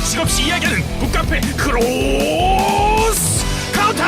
규칙 없이 이야기하는 북카페 크로스 카운터.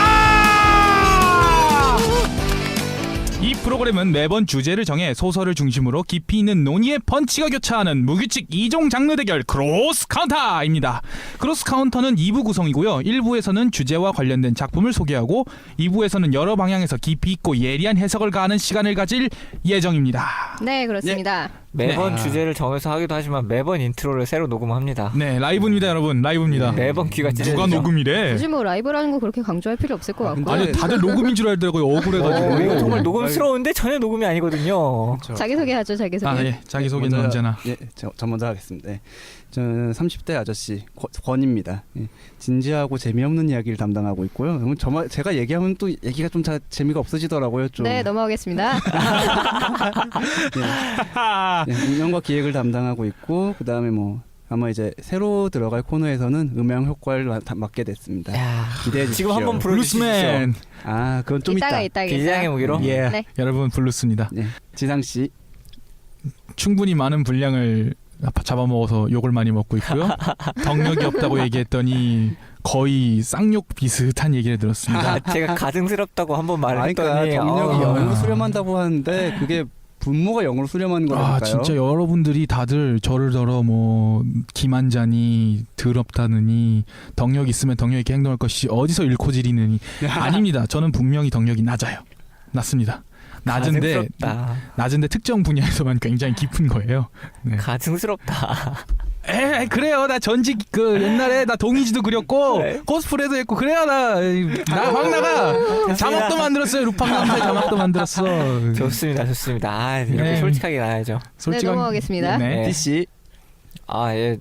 이 프로그램은 매번 주제를 정해 소설을 중심으로 깊이 있는 논의의 펀치가 교차하는 무규칙 2종 장르 대결 크로스 카운터입니다. 크로스 카운터는 2부 구성이고요. 1부에서는 주제와 관련된 작품을 소개하고 2부에서는 여러 방향에서 깊이 있고 예리한 해석을 가하는 시간을 가질 예정입니다. 네, 그렇습니다. 매번 주제를 정해서 하기도 하지만 매번 인트로를 새로 녹음합니다. 네, 라이브입니다, 여러분. 라이브입니다. 매번 귀가 찢어지죠. 누가 녹음이래? 굳이 뭐 라이브라는 거 그렇게 강조할 필요 없을 것 같고. 아니, 다들 녹음인 줄 알더라고요. 억울해가지고. 이거 정말 녹음스러운데 전혀 녹음이 아니거든요. 자기소개하죠, 자기소개. 아, 예. 자기소개는 먼저, 언제나. 예, 저 먼저 하겠습니다. 네. 저는 30대 아저씨 권입니다. 예. 진지하고 재미없는 이야기를 담당하고 있고요. 제가 얘기하면 또 얘기가 좀 재미가 없어지더라고요. 좀. 네, 넘어가겠습니다. 예, 운영과 기획을 담당하고 있고 그다음에 뭐 아마 이제 새로 들어갈 코너에서는 음향 효과를 맡게 됐습니다. 야, 기대해 주십시오. 지금 한번 불러주시죠. 블루스맨. 아, 그건 좀 이따. 이따가. 비장의 무기로. 예. 네. 여러분, 블루스입니다. 네. 지상 씨. 충분히 많은 분량을 잡아먹어서 욕을 많이 먹고 있고요. 덕력이 없다고 얘기했더니 거의 쌍욕 비슷한 얘기를 들었습니다. 제가 가증스럽다고 한번 그러니까 말했더니 덕력이 0으로 수렴한다고 하는데 그게 분모가 0으로 수렴하는 거라니까요. 아, 진짜 여러분들이 다들 저를 더러 뭐 기만자니 더럽다느니 덕력 있으면 덕력 있게 행동할 것이 어디서 잃고 지리느니 아닙니다. 저는 분명히 덕력이 낮습니다. 낮은데 특정 분야에서만 굉장히 깊은 거예요. 네. 가증스럽다. 그래요. 나 전직 옛날에 나 동이지도 그렸고 네. 코스프레도 했고 그래요. 나 확 나가. 자막도 만들었어요. 루팡 남자 자막도 만들었어. 좋습니다. 아, 이렇게 네. 솔직하게 나야죠. 네, 넘어가겠습니다. 네. DC. 아, 예.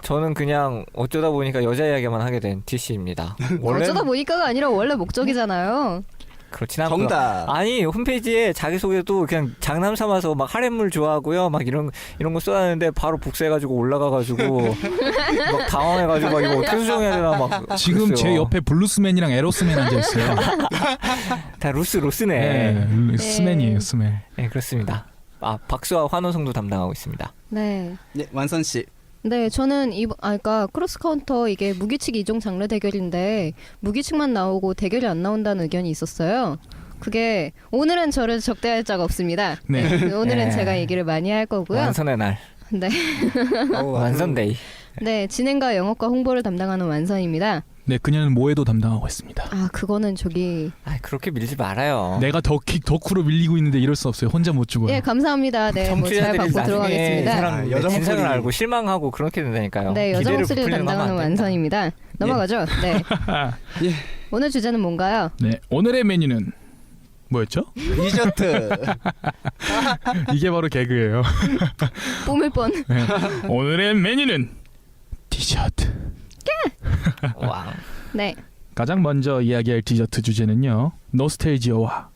저는 그냥 어쩌다 보니까 여자 이야기만 하게 된 TC입니다. 어쩌다 보니까가 아니라 원래 목적이잖아요. 그렇진 않고요. 정답. 아니, 홈페이지에 자기소개도 그냥 장남 삼아서 막 하렘물 좋아하고요. 막 이런 거 써놨는데 바로 복사해가지고 올라가가지고 막 당황해가지고 막 이거 어떻게 수정해야 되나 막. 지금 그랬어요. 제 옆에 블루스맨이랑 에로스맨 앉아 있어요. 다 로스네. 네, 스맨이에요, 스맨. 네, 그렇습니다. 아, 박수와 환호성도 담당하고 있습니다. 네. 네, 완선 씨. 네, 저는 그러니까 크로스 카운터 이게 무규칙 2종 장르 대결인데 무규칙만 나오고 대결이 안 나온다는 의견이 있었어요. 그게 오늘은 저를 적대할 자가 없습니다. 네. 오늘은 네. 제가 얘기를 많이 할 거고요. 완선의 날. 네. 완선데이. 네, 진행과 영업과 홍보를 담당하는 완선입니다. 네, 그녀는 모해도 담당하고 있습니다. 아, 그거는 저기 아, 그렇게 밀지 말아요. 내가 덕후로 밀리고 있는데 이럴 수 없어요. 혼자 못 죽어요. 예, 감사합니다. 네, 뭐 잘 청취자들이 받고 나중에 들어가겠습니다. 사람 여자 진상을 목소리. 알고 실망하고 그렇게 된다니까요. 네, 여자 기대를 목소리를 부풀리는 거 하면 담당하는 안 됩니다. 완선입니다. 넘어가죠. 네. 예. 오늘 주제는 뭔가요? 네, 오늘의 메뉴는 뭐였죠? 디저트. 이게 바로 개그예요. 뿜을 뻔. 네. 오늘의 메뉴는 디저트. 왕. 네. 가장 먼저 이야기할 디저트 주제는요. 노스텔지어와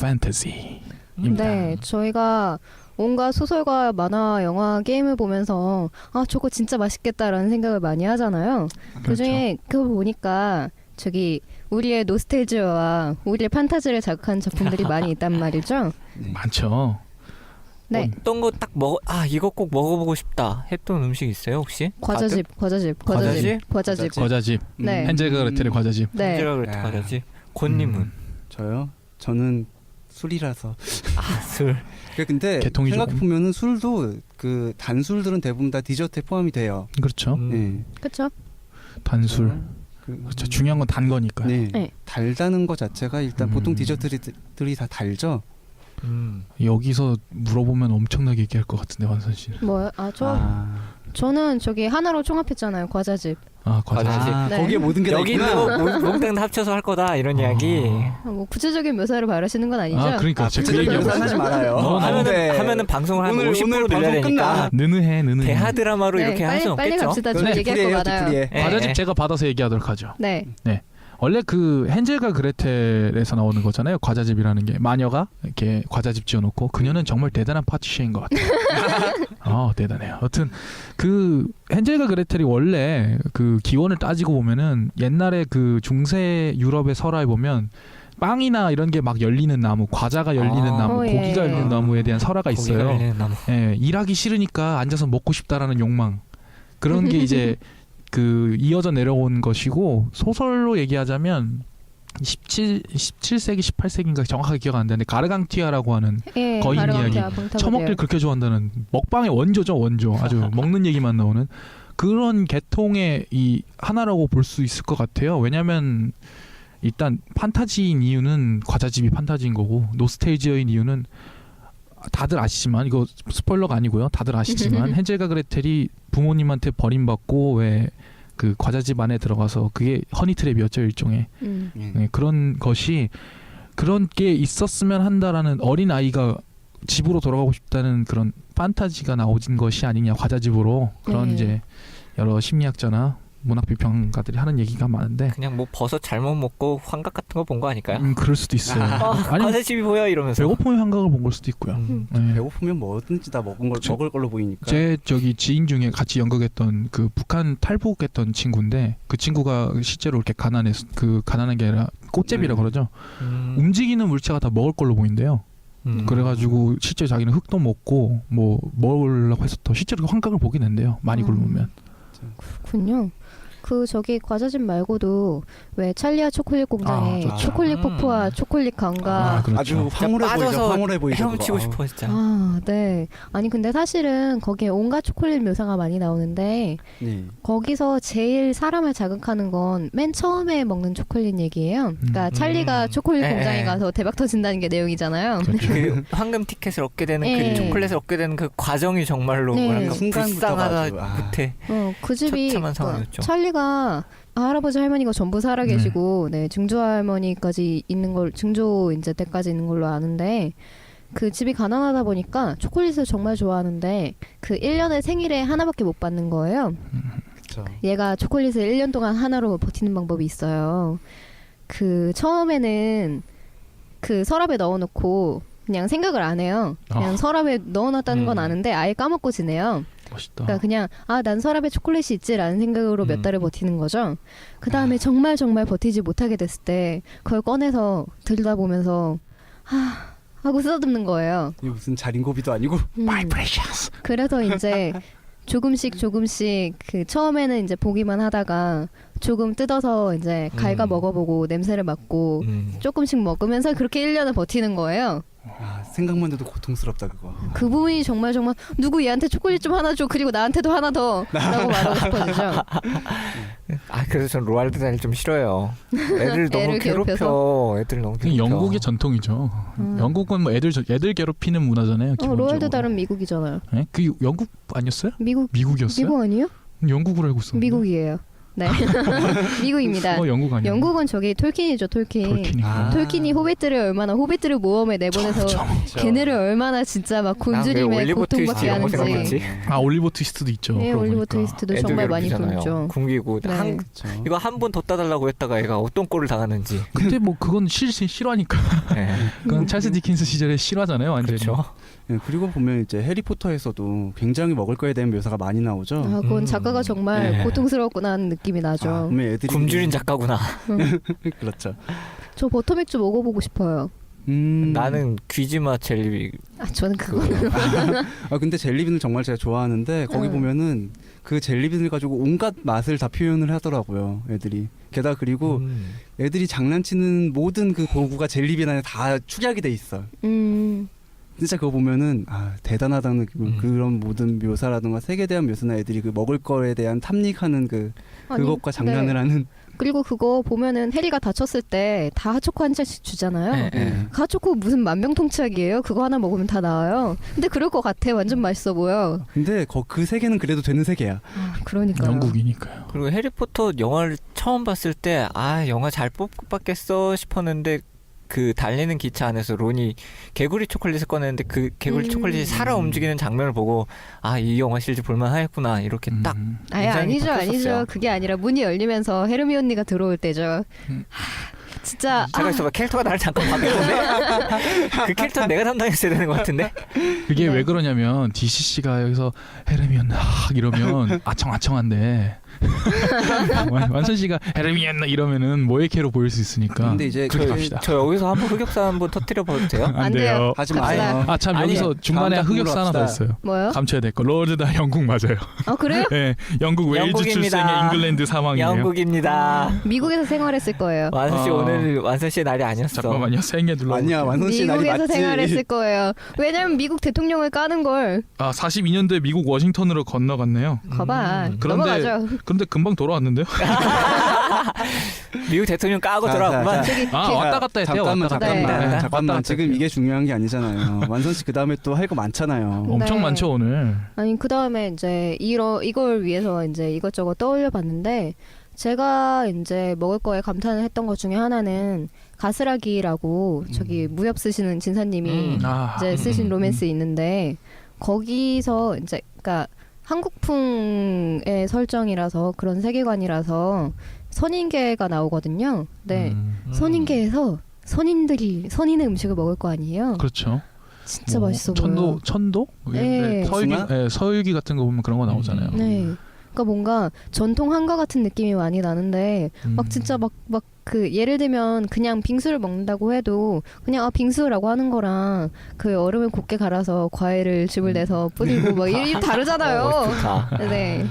판타지입니다. 네, 저희가 온갖 소설과 만화, 영화, 게임을 보면서 아, 저거 진짜 맛있겠다라는 생각을 많이 하잖아요. 그중에 그거 보니까 저기 우리의 노스텔지어와 우리의 판타지를 자극한 작품들이 많이 있단 말이죠. 많죠. 네. 어떤 거 딱 이거 꼭 먹어보고 싶다 했던 음식 있어요 혹시? 과자집. 과자집. 네. 헨젤과 그레텔의 과자집. 네. 제가 그랬던 과자집. 권님은? 저요? 저는 술이라서. 술. 근데 개통이 생각해 보면은 술도 그 단술들은 대부분 다 디저트에 포함이 돼요. 그렇죠. 네. 그렇죠. 단술. 그, 그렇죠. 중요한 건 단 거니까요. 네. 네. 달다는 거 자체가 일단 보통 디저트들이 다 달죠. 여기서 물어보면 엄청나게 얘기할 것 같은데 완선 씨는. 뭐요? 저는 저기 하나로 총합했잖아요. 과자집. 과자집. 네. 거기에 모든 게 다 여기도 있구나. 몽땅 다 합쳐서 할 거다 이런 이야기. 뭐 구체적인 묘사를 바라시는 건 아니죠? 그러니까 제가 그 구체적인 얘기하고 묘사는 하지 말아요. 하면은 방송을 한 오늘 50% 늘려야 방송 되니까 느느해. 대하 드라마로 네, 이렇게 할 수는 빨리 없겠죠. 갑시다. 좀 네, 얘기할 거 많아요. 뒤풀이에. 과자집 예. 제가 받아서 얘기하도록 하죠. 네. 원래 그 헨젤과 그레텔에서 나오는 거잖아요. 과자집이라는 게 마녀가 이렇게 과자집 지어놓고 그녀는 정말 대단한 파티시인 것 같아요. 대단해요. 여튼 그 헨젤과 그레텔이 원래 그 기원을 따지고 보면은 옛날에 그 중세 유럽의 설화에 보면 빵이나 이런 게 막 열리는 나무, 과자가 열리는 나무, 예. 고기가 열리는 나무에 대한 설화가 있어요. 나무. 예, 일하기 싫으니까 앉아서 먹고 싶다라는 욕망. 그런 게 이제 그 이어져 내려온 것이고 소설로 얘기하자면 17세기 18세기인가 정확하게 기억 안 나는데 가르강티아라고 하는 예, 거인 가르강티아, 이야기. 붕타고리엘. 처먹기를 그렇게 좋아한다는 먹방의 원조죠, 원조. 아주 먹는 얘기만 나오는 그런 계통의 이 하나라고 볼 수 있을 것 같아요. 왜냐하면 일단 판타지인 이유는 과자집이 판타지인 거고 노스텔지어인 이유는 다들 아시지만 이거 스포일러가 아니고요. 다들 아시지만 헨젤과 그레텔이 부모님한테 버림받고 왜 그 과자집 안에 들어가서 그게 허니트랩이었죠, 일종의. 네, 그런 것이 그런 게 있었으면 한다라는 어린 아이가 집으로 돌아가고 싶다는 그런 판타지가 나오진 것이 아니냐, 과자집으로. 그런 네. 이제 여러 심리학자나 문학 비평가들이 하는 얘기가 많은데 그냥 뭐 버섯 잘못 먹고 환각 같은 거 본 거 아닐까요? 그럴 수도 있어요. 아니면 과자집이 보여 이러면서. 배고픔의 환각을 본 걸 수도 있고요. 네. 배고프면 뭐든지 다 먹을 걸로 보이니까. 제 저기 지인 중에 같이 연극했던 그 북한 탈북했던 친구인데 그 친구가 실제로 이렇게 가난한 게 아니라 꽃제비라 그러죠. 움직이는 물체가 다 먹을 걸로 보인대요. 그래가지고 실제 자기는 흙도 먹고 뭐 먹으려고 해서 더 실제로 환각을 보긴 한대요. 많이 굶으면. 그렇군요. 그 저기 과자집 말고도 왜 찰리와 초콜릿 공장에 좋죠. 초콜릿 폭포와 초콜릿 강가 그렇죠. 아주 황홀해 보이죠. 빠져서 황홀해 보이죠. 헤엄치고 그거. 싶어 진짜. 아, 네. 아니 근데 사실은 거기에 온갖 초콜릿 묘사가 많이 나오는데 네. 거기서 제일 사람을 자극하는 건 맨 처음에 먹는 초콜릿 얘기예요. 그러니까 찰리가 초콜릿 예, 공장에 예. 가서 대박 터진다는 게 내용이잖아요. 그렇죠. 그 황금 티켓을 얻게 되는 네. 그 초콜릿을 얻게 되는 그 과정이 정말로 네. 뭐랄까 순간부터가 불쌍하다 아주, 못해. 그 집이 처참한 상황이었죠. 찰리가 할아버지 할머니가 전부 살아 계시고 네, 증조 할머니까지 있는 걸 증조 이제 때까지 있는 걸로 아는데 그 집이 가난하다 보니까 초콜릿을 정말 좋아하는데 그 1년에 생일에 하나밖에 못 받는 거예요. 그렇죠. 얘가 초콜릿을 1년 동안 하나로 버티는 방법이 있어요. 그 처음에는 그 서랍에 넣어놓고 그냥 생각을 안 해요. 그냥 서랍에 넣어놨다는 건 아는데 아예 까먹고 지내요. 멋있다. 그러니까 그냥 난 서랍에 초콜릿이 있지라는 생각으로 몇 달을 버티는 거죠. 그 다음에 정말 버티지 못하게 됐을 때 그걸 꺼내서 들여다보면서 하고 쓰다듬는 거예요. 이게 무슨 자린고비도 아니고. My precious. 그래서 이제 조금씩 그 처음에는 이제 보기만 하다가 조금 뜯어서 이제 갈가 먹어보고 냄새를 맡고 조금씩 먹으면서 그렇게 1년을 버티는 거예요. 생각만 해도 고통스럽다 그거. 그 부분이 정말 누구 얘한테 초콜릿 좀 하나 줘 그리고 나한테도 하나 더 라고 말하고 싶어지죠. 그래서 전 로알드 달을 좀 싫어요. 애들 너무 애를 괴롭혀. 애들 너무 괴롭혀. 영국의 전통이죠. 영국은 뭐 애들 괴롭히는 문화잖아요. 기본적으로. 로알드 달은 미국이잖아요. 네? 그 영국 아니었어요? 네. 미국이었어요? 미국 아니에요? 영국으로 알고 있었는데. 미국이에요. 네. 미국입니다. 영국 아니야? 영국은 저기 톨킨이죠, 톨킨. 톨킨이 호빗들을 모험에 내보내서 걔네를 얼마나 진짜 막 곤주림에 고통받게 하는지. 올리버 트위스트도 있죠. 네, 올리버 트위스트도 정말 많이 보였죠. 굶기고 네. 이거 한 번 더 따달라고 했다가 얘가 어떤 꼴을 당하는지. 근데 뭐 그건 실화니까. 네. 그건 찰스 디킨스 시절의 실화잖아요, 완전히. 그렇죠. 네, 그리고 보면 이제 해리포터에서도 굉장히 먹을 거에 대한 묘사가 많이 나오죠. 그건 작가가 정말 고통스럽구나 하는 느낌이 나죠. 그러면 애들이 굶주린 작가구나. 그렇죠. 저 버터맥주 먹어보고 싶어요. 나는 귀지맛 젤리. 저는 그거. 근데 젤리빈을 정말 제가 좋아하는데 거기 보면은 그 젤리빈을 가지고 온갖 맛을 다 표현을 하더라고요, 애들이. 게다가 그리고 애들이 장난치는 모든 그 도구가 젤리빈 안에 다 축약이 돼 있어. 진짜 그거 보면은 대단하다는 느낌. 그런 모든 묘사라든가 색에 대한 묘사나 애들이 그 먹을 거에 대한 탐닉하는 그것과 장난을 하는. 그리고 그거 보면은 해리가 다쳤을 때 다 핫초코 한 잔씩 주잖아요. 네. 핫초코 무슨 만병통치약이에요? 그거 하나 먹으면 다 나아요. 근데 그럴 것 같아. 완전 맛있어 보여. 근데 그 세계는 그래도 되는 세계야. 그러니까요. 영국이니까요. 그리고 해리포터 영화를 처음 봤을 때 영화 잘 뽑았겠어 싶었는데 그 달리는 기차 안에서 론이 개구리 초콜릿을 꺼내는데 그 개구리 초콜릿이 살아 움직이는 장면을 보고 이 영화 실제 볼만하겠구나 이렇게 딱 아니죠. 바뀌었었어요. 그게 아니라 문이 열리면서 헤르미 언니가 들어올 때죠. 진짜 잠깐 있어봐. 캐릭터가 나를 잠깐 바뀌었는데 그 캐릭터는 내가 담당했어야 되는 것 같은데. 그게 왜 그러냐면 DCC가 여기서 헤르미온 이러면 아청아청한데 완선 씨가 헤르미온나 이러면은 모에케로 보일 수 있으니까. 근데 이제 그렇게 갑시다. 저 여기서 한번 흑역사 한번 터뜨려 봐도 돼요? 안 돼요. 하지 갑시다. 마요. 아 참 아니, 여기서 중간에 다음 흑역사 하나 더 작품으로 있어요. 뭐요? 감춰야 될 거. 로드 다 영국 맞아요. 아 그래요? 네, 영국 웨일즈 영국입니다. 출생의 잉글랜드 사망이에요. 영국입니다. 미국에서 생활했을 거예요. 완선 씨 아. 오늘 완선 씨의 날이 아니었어. 잠깐만요. 생애 눌러. 아니야 완선 씨 날이 미국에서 맞지. 생활했을 거예요. 왜냐면 미국 대통령을 까는 걸. 아 42년도에 미국 워싱턴으로 건너갔네요. 거봐. 그런데- 넘어가죠. 그런데 금방 돌아왔는데요. 미국 대통령 까고 자, 들어왔구만. 자, 저기 아 개- 왔다 갔다 했대요. 잠깐만 왔다 갔다. 잠깐만 네. 잠깐만 왔다 지금 갔다 이게 중요한 게 아니잖아요. 완선 씨 그다음에 또 할 거 많잖아요. 엄청 네. 많죠 오늘. 아니 그 다음에 이제 이걸 위해서 이제 이것저것 떠올려봤는데 제가 이제 먹을 거에 감탄을 했던 것 중에 하나는 가스라기라고 저기 무협 쓰시는 진사님이 아, 이제 쓰신 로맨스 있는데 거기서 이제 그러니까 한국풍의 설정이라서 그런 세계관이라서 선인계가 나오거든요. 네, 선인계에서 선인의 음식을 먹을 거 아니에요. 그렇죠. 진짜 뭐, 맛있어 보여요. 천도? 네. 서유기, 숭아? 네, 서유기 같은 거 보면 그런 거 나오잖아요. 네. 그러니까 뭔가 전통 한과 같은 느낌이 많이 나는데 막 진짜 막 그 예를 들면 그냥 빙수를 먹는다고 해도 그냥 빙수라고 하는 거랑 그 얼음을 곱게 갈아서 과일을 즙을 내서 뿌리고 막 이게 다르잖아요. 좋다. 네.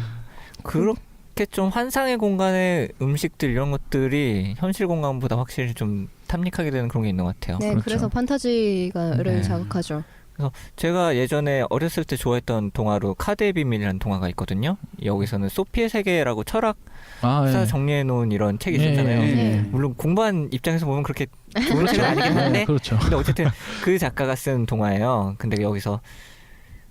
그렇게 좀 환상의 공간의 음식들 이런 것들이 현실 공간보다 확실히 좀 탐닉하게 되는 그런 게 있는 것 같아요. 네, 그렇죠. 그래서 판타지가를 네. 자극하죠. 제가 예전에 어렸을 때 좋아했던 동화로 카드의 비밀이라는 동화가 있거든요. 여기서는 소피의 세계라고 철학사 아, 예. 정리해 놓은 이런 책이 예, 있었잖아요. 예, 예. 물론 공부한 입장에서 보면 그렇게 좋은 책은 아니긴 네, 한데 그렇죠. 근데 어쨌든 그 작가가 쓴 동화예요. 근데 여기서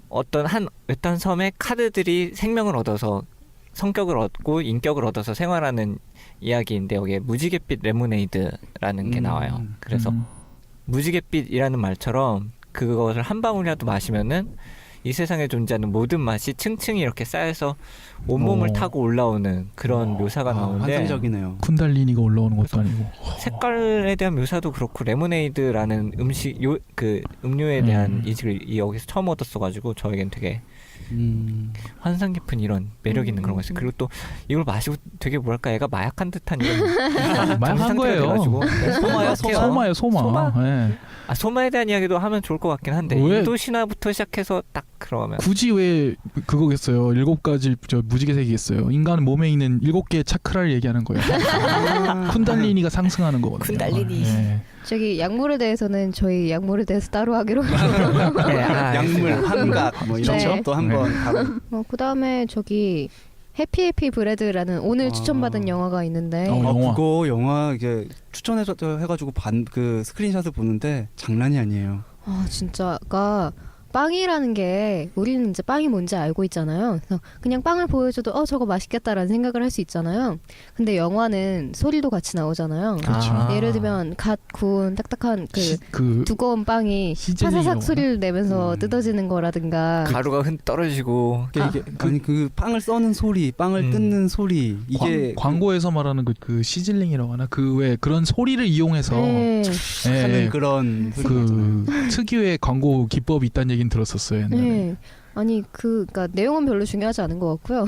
어떤 한 외딴 섬에 카드들이 생명을 얻어서 성격을 얻고 인격을 얻어서 생활하는 이야기인데 여기에 무지갯빛 레모네이드라는 게 나와요. 그래서 무지갯빛이라는 말처럼 그것을 한 방울이라도 마시면은 이 세상에 존재하는 모든 맛이 층층이 이렇게 쌓여서 온몸을 오. 타고 올라오는 그런 묘사가 나오는데 환상적이네요. 쿤달리니가 올라오는 것도 아니고. 색깔에 대한 묘사도 그렇고 레모네이드라는 음식 그 음료에 대한 인식을 여기서 처음 얻었어가지고 저에겐 되게 환상 깊은 이런 매력 있는 그런 거였어요. 그리고 또 이걸 마시고 되게 뭐랄까 애가 마약한 듯한 이런 마약한 거예요. 소마요, 소마예요, 소마. 소마? 예. 아 소마에 대한 이야기도 하면 좋을 것 같긴 한데 왜? 인도 신화부터 시작해서 딱 그러면 굳이 왜 그거겠어요? 7가지 저 무지개색이겠어요. 인간 몸에 있는 7개의 차크라를 얘기하는 거예요. 쿤달리니가 상승하는 거거든요. 쿤달리니. 예. 저기 약물에 대해서는 저희 약물에 대해서 따로 하기로. 네, 아, 약물, 알겠습니다. 환각 뭐 이런 네. 것도 한번 다뤄. 그다음에 저기 해피 브레드라는 오늘 아. 추천받은 영화가 있는데 영화. 그거 영화 이게 추천해줘 해가지고 그 스크린샷을 보는데 장난이 아니에요. 진짜가 빵이라는 게 우리는 이제 빵이 뭔지 알고 있잖아요. 그래서 그냥 빵을 보여줘도 저거 맛있겠다라는 생각을 할 수 있잖아요. 근데 영화는 소리도 같이 나오잖아요. 그렇죠. 아. 예를 들면 갓 구운 딱딱한 그 두꺼운 빵이 시즈닝이라고 파사삭 소리를 내면서 음. 뜯어지는 거라든가 가루가 흔 떨어지고 이게 아니 그 빵을 써는 소리, 빵을 뜯는 소리 이게 광고에서 말하는 그 시즐링이라고 하나 그 왜 그런 소리를 이용해서 네. 하는 예, 그런 그 특유의 광고 기법이 있다는 얘기는 들었었어요. 옛날에. 네. 아니 그러니까 내용은 별로 중요하지 않은 것 같고요.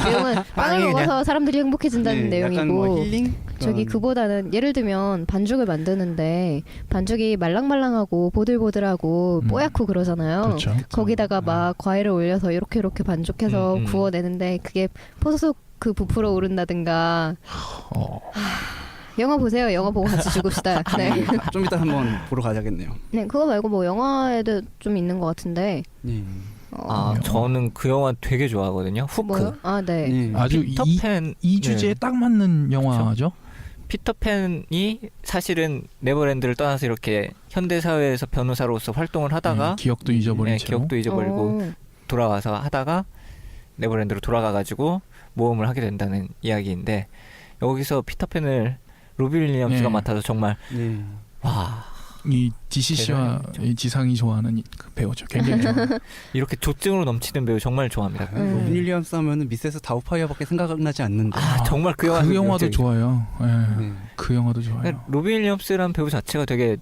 내용은 빵을 빵이 그냥- 먹어서 사람들이 행복해진다는 네, 약간 내용이고 뭐 힐링 저기 그런- 그보다는 예를 들면 반죽을 만드는데 반죽이 말랑말랑하고 보들보들하고 뽀얗고 그러잖아요. 그렇죠. 거기다가 막 과일을 올려서 이렇게 반죽해서 구워내는데 그게 포소속 부풀어 오른다든가. 영화 보세요. 영화 보고 같이 죽읍시다. 네. 좀 이따 한번 보러 가야겠네요. 네, 그거 말고 뭐 영화에도 좀 있는 것 같은데. 네. 아 저는 그 영화 되게 좋아하거든요. 후크. 뭐요? 아, 네. 네. 아주 피터팬 이 주제에 네. 딱 맞는 영화죠. 피터팬이 사실은 네버랜드를 떠나서 이렇게 현대 사회에서 변호사로서 활동을 하다가 기억도 잊어버린 채로. 기억도 잊어버리고 돌아와서 하다가 네버랜드로 돌아가가지고 모험을 하게 된다는 이야기인데 여기서 피터팬을 로비 윌리엄스가 네. 맡아서 정말 네. 와 이 DC 씨와 대단하죠. 이 지상이 좋아하는 그 배우죠. 굉장히 좋아. 이렇게 조증으로 넘치는 배우 정말 좋아합니다. 로빈 윌리엄스 하면은 미세스 다우파이어밖에 생각나지 않는데. 아 정말 그 영화 그 영화도 좋아요. 예. 네. 그 영화도 좋아요. 로비 윌리엄스라는 배우 자체가 되게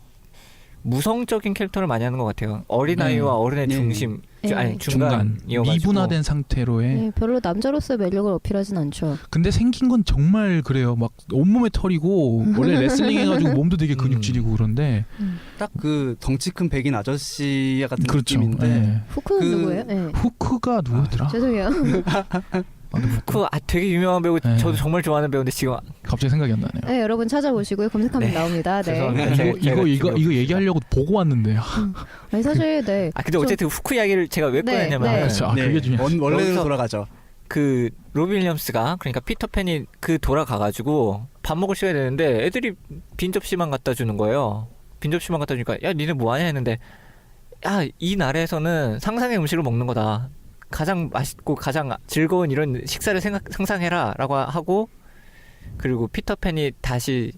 무성적인 캐릭터를 많이 하는 것 같아요. 어린아이와 어른의 네. 중심, 네. 아니 중간 중간이어가지고 미분화된 상태로의 네, 별로 남자로서의 매력을 어필하진 않죠. 근데 생긴 건 정말 그래요. 막 온몸에 털이고 원래 레슬링 해가지고 몸도 되게 근육질이고 그런데 딱 그 덩치 큰 백인 아저씨 같은 그렇죠. 느낌인데 예. 후크는 그- 누구예요? 네. 후크가 누구였더라? 죄송해요. 그 되게 유명한 배우, 네. 저도 정말 좋아하는 배우인데 지금 갑자기 생각이 안 나네요. 네, 여러분 찾아보시고요. 검색하면 네. 나옵니다. 네. 죄송합니다. 이거 얘기하려고 보고 왔는데 아니 사실 네. 근데 어쨌든 후크 이야기를 제가 왜 네, 꺼냈냐면 네. 그렇죠. 아, 그게 중요하죠. 원래로 여기서- 돌아가죠. 그 로빈 윌리엄스가, 그러니까 피터팬이 그 돌아가가지고 밥 먹을 시간이 되는데 애들이 빈 접시만 갖다 주는 거예요. 빈 접시만 갖다 주니까 야 니네 뭐하냐 했는데, 야 이 나라에서는 상상의 음식을 먹는 거다. 가장 맛있고 가장 즐거운 이런 식사를 상상해라 라고 하고, 그리고 피터팬이 다시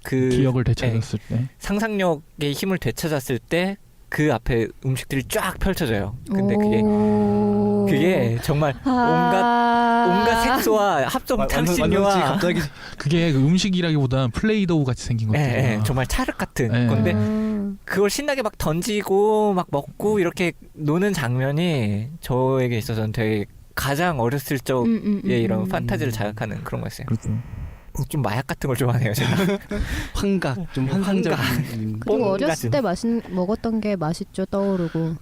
그 기억을 되찾았을 때 상상력의 힘을 되찾았을 때 그 앞에 음식들이 쫙 펼쳐져요. 근데 오. 그게 정말 온갖 색소와 합성 완전히 향신료와 갑자기 그게 그 음식이라기보다는 플레이도우 같이 생긴 것들. 정말 찰흙 같은 예. 건데 아. 그걸 신나게 막 던지고 막 먹고 이렇게 노는 장면이 저에게 있어서는 되게 가장 어렸을 적의 이런 판타지를 자극하는 그런 거였어요. 그렇죠. 좀 마약 같은 걸 좋아하네요, 제가. 환각, 좀 환상적인. 그리고 뽕 어렸을 때 먹었던 게 맛있죠 떠오르고.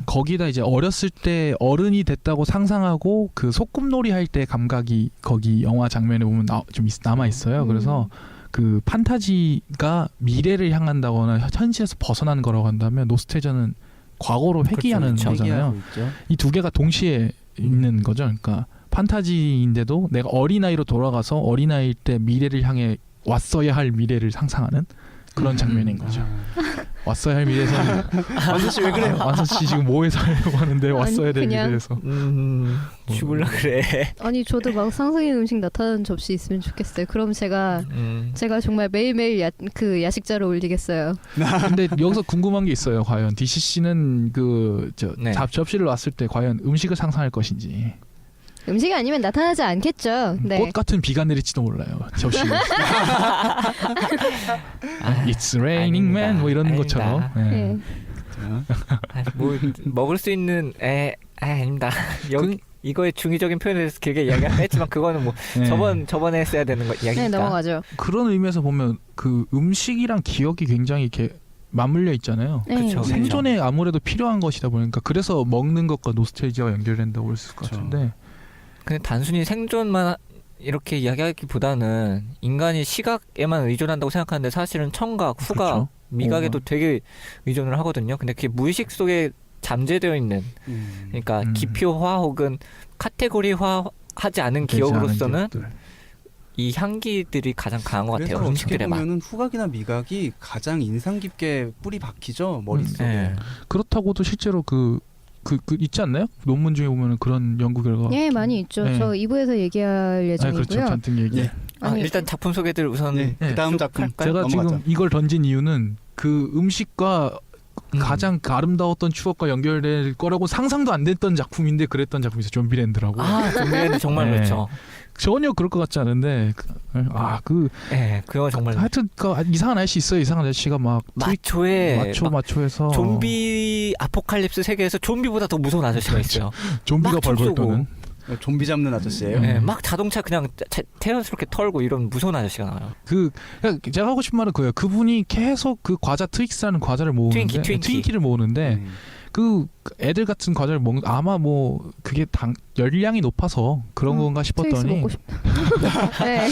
거기다 이제 어렸을 때 어른이 됐다고 상상하고 그 소꿉놀이 할 때 감각이 거기 영화 장면에 보면 좀 남아 있어요. 그래서 그 판타지가 미래를 향한다거나 현실에서 벗어나는 거라고 한다면 노스텔지아는 과거로 회귀하는 그렇죠. 거잖아요. 이 두 개가 동시에 있는 거죠. 그러니까 판타지인데도 내가 어린아이로 돌아가서 어린아이일 때 미래를 향해 왔어야 할 미래를 상상하는 그런 장면인 거죠. 왔어야 할 미래에서는 완선 씨 왜 그래요? 완선 씨 지금 뭐해서 하려고 하는데 왔어야 될 그냥- 미래에서 죽을라 그래. 아니 저도 막 상상의 음식 나타나는 접시 있으면 좋겠어요. 그럼 제가 정말 매일매일 야식자로 올리겠어요. 근데 여기서 궁금한 게 있어요. 과연 DCC는 네. 접시를 놨을 때 과연 음식을 상상할 것인지 음식이 아니면 나타나지 않겠죠. 네. 꽃 같은 비가 내릴지도 몰라요. 접시 It's raining 아닙니다. man 뭐 이런 아닙니다. 것처럼 네. 뭐 먹을 수 있는 아닙니다. 여기 이거의 중의적인 표현에 대해서 길게 이야기를 했지만 그거는 뭐 네. 저번에 했어야 되는 거 네, 이야기니까. 넘어가죠. 그런 의미에서 보면 그 음식이랑 기억이 굉장히 이렇게 맞물려 있잖아요. 네. 그쵸. 생존에 아무래도 필요한 것이다 보니까 그래서 먹는 것과 노스텔지아와 연결된다고 할 수 있을 것 그쵸. 같은데 근데 단순히 생존만 이렇게 이야기하기보다는 인간이 시각에만 의존한다고 생각하는데 사실은 청각, 후각, 그렇죠. 미각에도 되게 의존을 하거든요. 근데 그게 무의식 속에 잠재되어 있는, 그러니까 기표화 혹은 카테고리화하지 않은 되지 않은 기억으로서는 기억들. 이 향기들이 가장 강한 것 그래서 같아요. 어떻게 음식들의 맛. 보면은 후각이나 미각이 가장 인상 깊게 뿌리 박히죠 머릿속에. 네. 그렇다고도 실제로 그 있지 않나요? 논문 중에 보면은 그런 연구 결과. 예, 많이 있죠. 네. 저 2부에서 얘기할 네, 예정이고요. 그렇죠. 잔뜩 얘기. 예. 아니, 일단 작품 소개들 우선 네. 네. 그다음 쭉 작품 할까요? 제가 넘어가죠. 지금 이걸 던진 이유는 그 음식과 가장 아름다웠던 추억과 연결될 거라고 상상도 안 됐던 작품인데 그랬던 작품이 있어요. 좀비랜드라고. 좀비랜드 정말 네. 그렇죠. 전혀 그럴 것 같지 않은데 네, 그거 정말 하여튼 이상한 아저씨 있어요. 이상한 아저씨가 막 마초에 막 마초해서 좀비 아포칼립스 세계에서 좀비보다 더 무서운 아저씨가 있어요. 좀비가 막 벌벌 춤추고. 떠는. 좀비 잡는 아저씨예요. 네, 막 자동차 그냥 태연스럽게 털고 이런 무서운 아저씨가 나와요. 그러니까 제가 하고 싶은 말은 그거예요. 그분이 계속 그 과자 트윅스라는 과자를 모으는데 트윈키. 를 모으는데 그 애들 같은 과자를 먹는 아마 뭐 그게 열량이 높아서 그런 건가 트윅스 싶었더니 먹고 싶다. 네.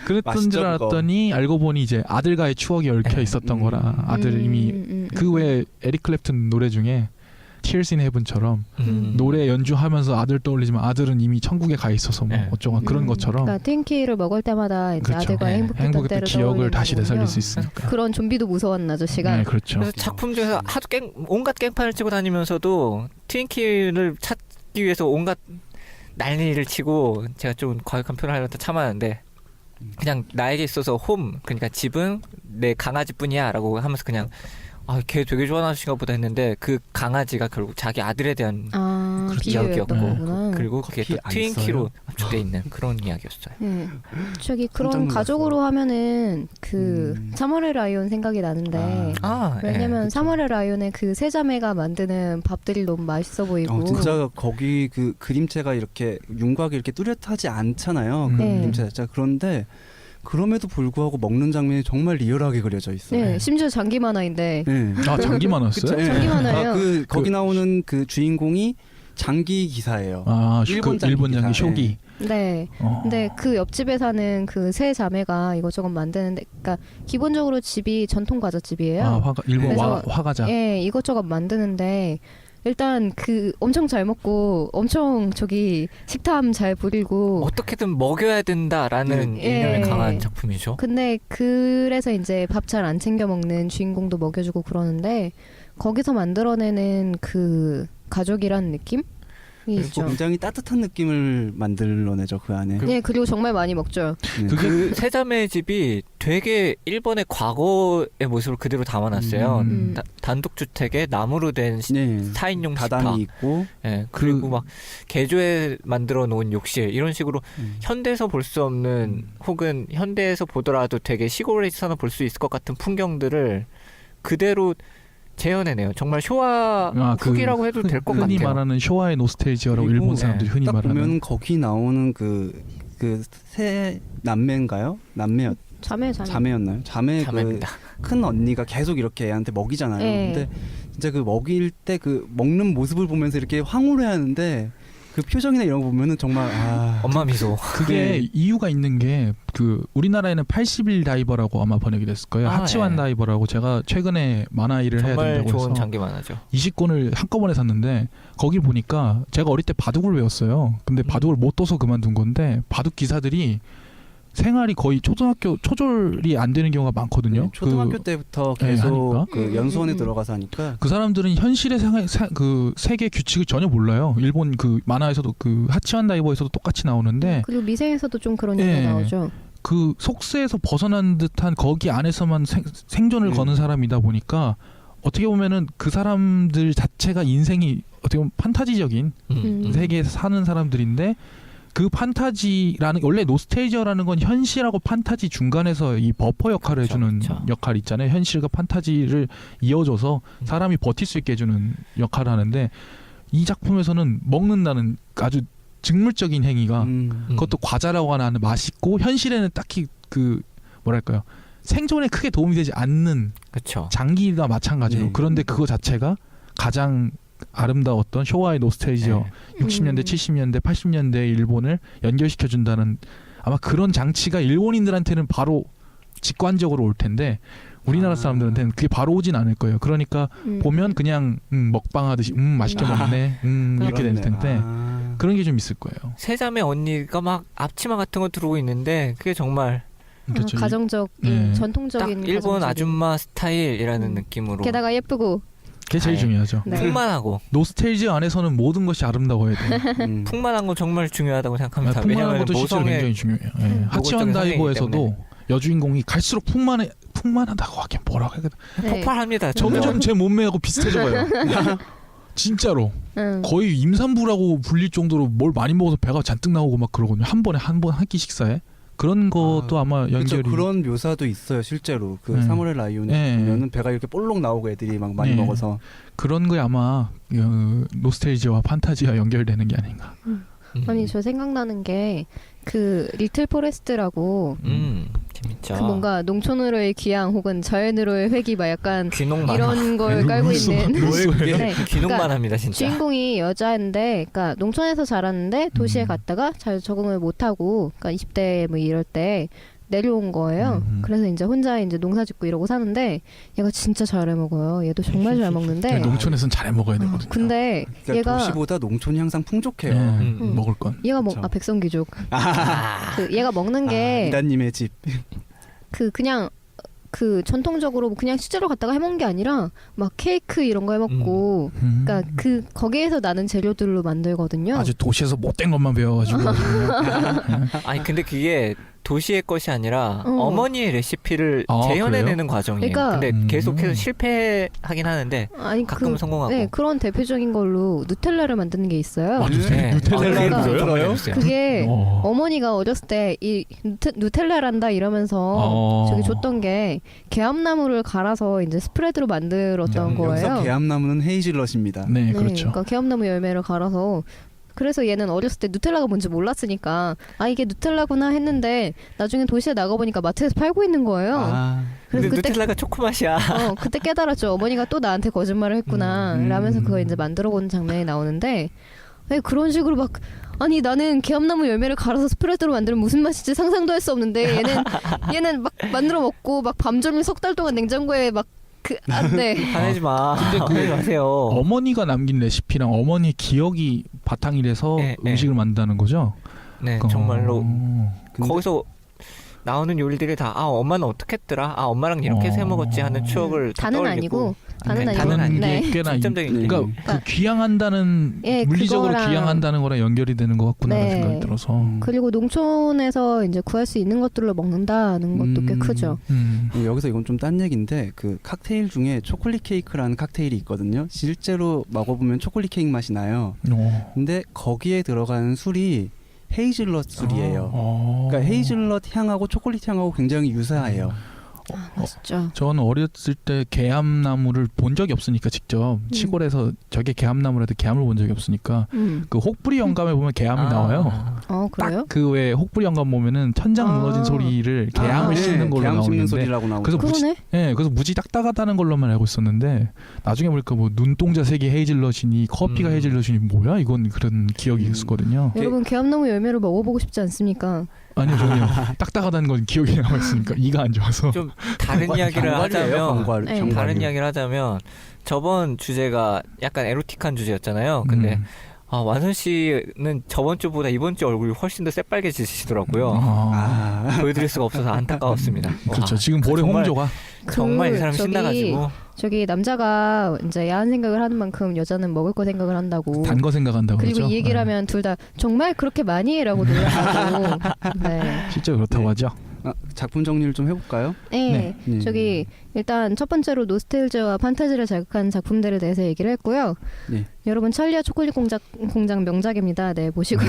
그랬던 맛있죠, 줄 알았더니 알고 보니 이제 아들과의 추억이 얽혀 있었던 거라 아들 이미 그 외에 에릭 클랩튼 노래 중에 Tears in Heaven처럼 노래 연주하면서 아들 떠올리지만 아들은 이미 천국에 가 있어서 뭐 네. 어쩌고 그런 것처럼 그러니까 트윈키를 먹을 때마다 이제 그렇죠. 아들과 네. 행복했던 때를 기억을 다시 떠올리는 되살릴 수 거군요. 있으니까. 그런 좀비도 무서운 아저씨가 네, 그렇죠. 그래서 작품 중에서 하도 온갖 깽판을 치고 다니면서도 트윈키를 찾기 위해서 온갖 난리를 치고, 제가 좀 과격한 표현을 하려다 참았는데 그냥 나에게 있어서 그러니까 집은 내 강아지뿐이야 라고 하면서 그냥 걔 되게 좋아하는 아저씨인가 보다 했는데 그 강아지가 결국 자기 아들에 대한 아, 그렇죠. 비유였던 이야기였고 거구나. 그리고 그게 커피 또 안 트윈키로 써요? 압축돼 있는 그런 이야기였어요. 네. 저기 깜짝 그런 놀랐어요. 가족으로 하면은 그 사무엘 라이온 생각이 나는데 왜냐면 그쵸. 사무엘 라이온의 그 세 자매가 만드는 밥들이 너무 맛있어 보이고 진짜 거기 그 그림체가 이렇게 윤곽이 이렇게 뚜렷하지 않잖아요. 그 네. 그림체 자체. 그런데 그럼에도 불구하고 먹는 장면이 정말 리얼하게 그려져 있어요. 네, 심지어 장기 만화인데 네. 아 장기 많았어요? 그쵸, 예. 장기 만화예요. 거기 나오는 그 주인공이 장기 기사예요. 아 일본 그 일본 장기 장기 기사. 쇼기. 네. 근데 그 옆집에 사는 그 세 자매가 이것저것 만드는데, 그러니까 기본적으로 집이 전통 과자집이에요. 아 화가 일본 그래서- 화가자. 예, 이것저것 만드는데 일단 그 엄청 잘 먹고 엄청 저기 식탐 잘 부리고 어떻게든 먹여야 된다라는 예. 이념이 강한 작품이죠. 근데 그래서 이제 밥 잘 안 챙겨 먹는 주인공도 먹여주고 그러는데 거기서 만들어내는 그 가족이라는 느낌이 있죠. 굉장히 따뜻한 느낌을 만들어내죠 그 안에. 네, 그리고 정말 많이 먹죠. 네. 그 세자매 집이 되게 일본의 과거의 모습을 그대로 담아놨어요. 단독 주택에 나무로 된 네. 4인용 식탁. 다단이 있고 예, 그리고 막 개조해 만들어 놓은 욕실 이런 식으로 현대에서 볼 수 없는 혹은 현대에서 보더라도 되게 시골에서나 볼 수 있을 것 같은 풍경들을 그대로 재현해내요. 정말 쇼와 후기라고 해도 될 것 흔히 같아요. 말하는 쇼와의 노스텔지아라고 그리고 일본 사람들이 흔히 딱 말하는. 보면 거기 나오는 그 세 남매인가요? 자매였나요? 자매 자매입니다. 그 큰 언니가 계속 이렇게 애한테 먹이잖아요. 네. 근데 진짜 그 먹일 때 그 먹는 모습을 보면서 이렇게 황홀해하는데 그 표정이나 이런 거 보면은 정말 엄마 미소. 그게 네. 이유가 있는 게 그 우리나라에는 80일 다이버라고 아마 번역이 됐을 거예요. 아, 하치완 예. 다이버라고 제가 최근에 만화 일을 해야 정말 된다고 좋은 해서 장기 만화죠. 20권을 한꺼번에 샀는데 거기 보니까 제가 어릴 때 바둑을 배웠어요. 근데 바둑을 못 둬서 그만둔 건데 바둑 기사들이 생활이 거의 초등학교 초졸이 안 되는 경우가 많거든요. 초등학교 때부터 네, 계속 하니까. 그 연수원에 들어가서 하니까 그 사람들은 현실의 그 세계 규칙을 전혀 몰라요. 일본 그 만화에서도 그 하치완 다이버에서도 똑같이 나오는데 그리고 미생에서도 좀 그런 예. 얘기가 나오죠. 그 속세에서 벗어난 듯한 거기 안에서만 생존을 거는 사람이다 보니까 어떻게 보면은 그 사람들 자체가 인생이 어떻게 보면 판타지적인 세계에서 사는 사람들인데 그 판타지라는 원래 노스텔지아라는 건 현실하고 판타지 중간에서 이 버퍼 역할을 해주는 역할 있잖아요. 현실과 판타지를 이어줘서 사람이 버틸 수 있게 해주는 역할을 하는데 이 작품에서는 먹는다는 아주 직물적인 행위가 그것도 과자라고 하는 맛있고 현실에는 딱히 그 뭐랄까요 생존에 크게 도움이 되지 않는 그쵸. 장기나 마찬가지로 그런데 그거 자체가 가장 아름다웠던 쇼와의 노스텔지아 60년대 70년대 80년대 일본을 연결시켜준다는 아마 그런 장치가 일본인들한테는 바로 직관적으로 올 텐데 우리나라 사람들한테는 그게 바로 오진 않을 거예요. 그러니까 보면 그냥 먹방하듯이 맛있게 먹네 이렇게 될 텐데 그런 게 좀 있을 거예요. 세자매 언니가 막 앞치마 같은 거 들고 있는데 그게 정말 그렇죠. 가정적인 전통적인 딱 일본 가정적인. 아줌마 스타일이라는 느낌으로 게다가 예쁘고 그게 제일 중요하죠. 네. 풍만하고 노스텔지아 안에서는 모든 것이 아름다워야 돼요. 풍만한 건 정말 중요하다고 생각합니다. 풍만한 왜냐하면 것도 실제로 모성의 굉장히 중요해요. 예. 하치완 노골적인 다이버에서도 성향이기 여주인공이 갈수록 풍만하다고 하긴 뭐라고 해야 되나 폭발합니다. 점점 제 몸매하고 비슷해져가요. 진짜로 거의 임산부라고 불릴 정도로 뭘 많이 먹어서 배가 잔뜩 나오고 막 그러거든요. 한 번에 한 끼 식사에 그런 것도 아마 연결이 그런 묘사도 있어요 실제로 그 네. 사무엘 라이온에 네. 보면은 배가 이렇게 볼록 나오고 애들이 막 많이 네. 먹어서 그런 거에 아마 노스텔지아와 판타지와 연결되는 게 아닌가. 아니 저 생각나는 게 그 리틀 포레스트라고 재밌죠. 그 뭔가 농촌으로의 귀향 혹은 자연으로의 회귀 막 약간 귀농만 이런 걸 깔고 있는 네, 귀농만 그러니까 합니다 진짜. 주인공이 여자인데 그러니까 농촌에서 자랐는데 도시에 갔다가 잘 적응을 못하고 그러니까 20대 뭐 이럴 때 내려온 거예요. 그래서 이제 혼자 이제 농사 짓고 이러고 사는데 얘가 진짜 잘해 먹어요. 얘도 정말 잘 먹는데 농촌에서는 잘해 먹어야 되거든요. 근데 그러니까 얘가 도시보다 농촌이 항상 풍족해요. 먹을 건. 얘가 그쵸. 백성귀족. 그 얘가 먹는 게 이다님의 집. 그 그냥 그 전통적으로 그냥 실제로 갖다가 해먹는 게 아니라 막 케이크 이런 거 해먹고 그러니까 그 거기에서 나는 재료들로 만들거든요. 아주 도시에서 못된 것만 배워가지고. 아니 근데 그게 도시의 것이 아니라 어. 어머니의 레시피를 아, 재현해내는 과정이에요. 그러니까- 근데 계속해서 실패하긴 하는데 아니 가끔 성공하고. 네, 그런 대표적인 걸로 누텔라를 만드는 게 있어요. 아, 네. 누텔라를 그게 만들어요? 정말 재밌어요. 그게 어. 어머니가 어렸을 때 이 누텔라란다 이러면서 어. 저기 줬던 게 개암나무를 갈아서 이제 스프레드로 만들었던 거예요. 여기서 개암나무는 헤이즐넛입니다. 네, 네, 그렇죠. 그러니까 개암나무 열매를 갈아서 그래서 얘는 어렸을 때 누텔라가 뭔지 몰랐으니까 아 이게 누텔라구나 했는데 나중에 도시에 나가 보니까 마트에서 팔고 있는 거예요. 아, 그래서 근데 그때 누텔라가 초코 맛이야. 그때 깨달았죠. 어머니가 또 나한테 거짓말을 했구나. 라면서 그거 이제 만들어 보는 장면이 나오는데 왜 그런 식으로 막 아니 나는 개암나무 열매를 갈아서 스프레드로 만들면 무슨 맛일지 상상도 할 수 없는데 얘는 막 만들어 먹고 막 밤점일 석 달 동안 냉장고에 막 안 돼. 화내지 마. 화내지 마세요. 어머니가 남긴 레시피랑 어머니의 기억이 바탕이 돼서 네, 네. 음식을 만든다는 거죠. 네, 정말로 근데- 거기서 나오는 요리들이 다 엄마는 어떻게 했더라? 엄마랑 이렇게 해서 해 먹었지 하는 추억을 다 다는 떠올리고. 아니고 다는 네, 아니고 다는 아니고. 네. 게 꽤나 중점적인 게. 그러니까 그 귀향한다는 예, 물리적으로 그거랑- 귀향한다는 거랑 연결이 되는 것 같구나라는 네. 생각이 들어서. 그리고 농촌에서 이제 구할 수 있는 것들로 먹는다는 것도 꽤 크죠. 여기서 이건 좀 딴 얘기인데 그 칵테일 중에 초콜릿 케이크라는 칵테일이 있거든요. 실제로 먹어보면 초콜릿 케이크 맛이 나요. 근데 거기에 들어가는 술이 헤이즐넛 술이에요. 그러니까 헤이즐넛 향하고 초콜릿 향하고 굉장히 유사해요. 아, 맛있죠. 저는 어렸을 때 개암나무를 본 적이 없으니까 직접 시골에서 저게 개암나무라도 개암을 본 적이 없으니까 그 혹부리 영감에 보면 개암이 나와요. 그래요? 딱 그 외에 혹부리 영감 보면은 천장 무너진 소리를 개암을 씹는 걸로 개암 씹는 나오는데 소리라고 나오고. 그래서 무지, 그러네. 예, 그래서 무지 딱딱하다는 걸로만 알고 있었는데 나중에 보니까 뭐 눈동자 색이 헤이즐넛이니 커피가 헤이즐넛이니 뭐야 이건 그런 기억이 있었거든요. 여러분 개암나무 열매를 먹어보고 싶지 않습니까? 아니요 전혀 딱딱하다는 건 기억이 남아 있으니까 이가 안 좋아서. 좀 다른 이야기를 병과류예요, 하자면 병과류. 네. 병과류. 다른 이야기를 하자면 저번 주제가 약간 에로틱한 주제였잖아요. 근데 완선 씨는 저번 주보다 이번 주 얼굴이 훨씬 더 새빨개지시더라고요. 보여드릴 수가 없어서 안타까웠습니다. 그렇죠. 와, 지금 볼에 정말- 홍조가 정말 이 사람 신나가지고 저기 남자가 이제 야한 생각을 하는 만큼 여자는 먹을 거 생각을 한다고. 단 거 생각한다고 그리고 그러죠. 이 얘기를 하면 둘 다 정말 그렇게 많이 해라고 놀라고. 네. 실제 그렇다고 네. 하죠. 작품 정리를 좀 해볼까요? 네. 네. 저기 일단 첫 번째로 노스텔지아와 판타지를 자극한 작품들에 대해서 얘기를 했고요. 네. 여러분 찰리와 초콜릿 공장 명작입니다. 네 보시고.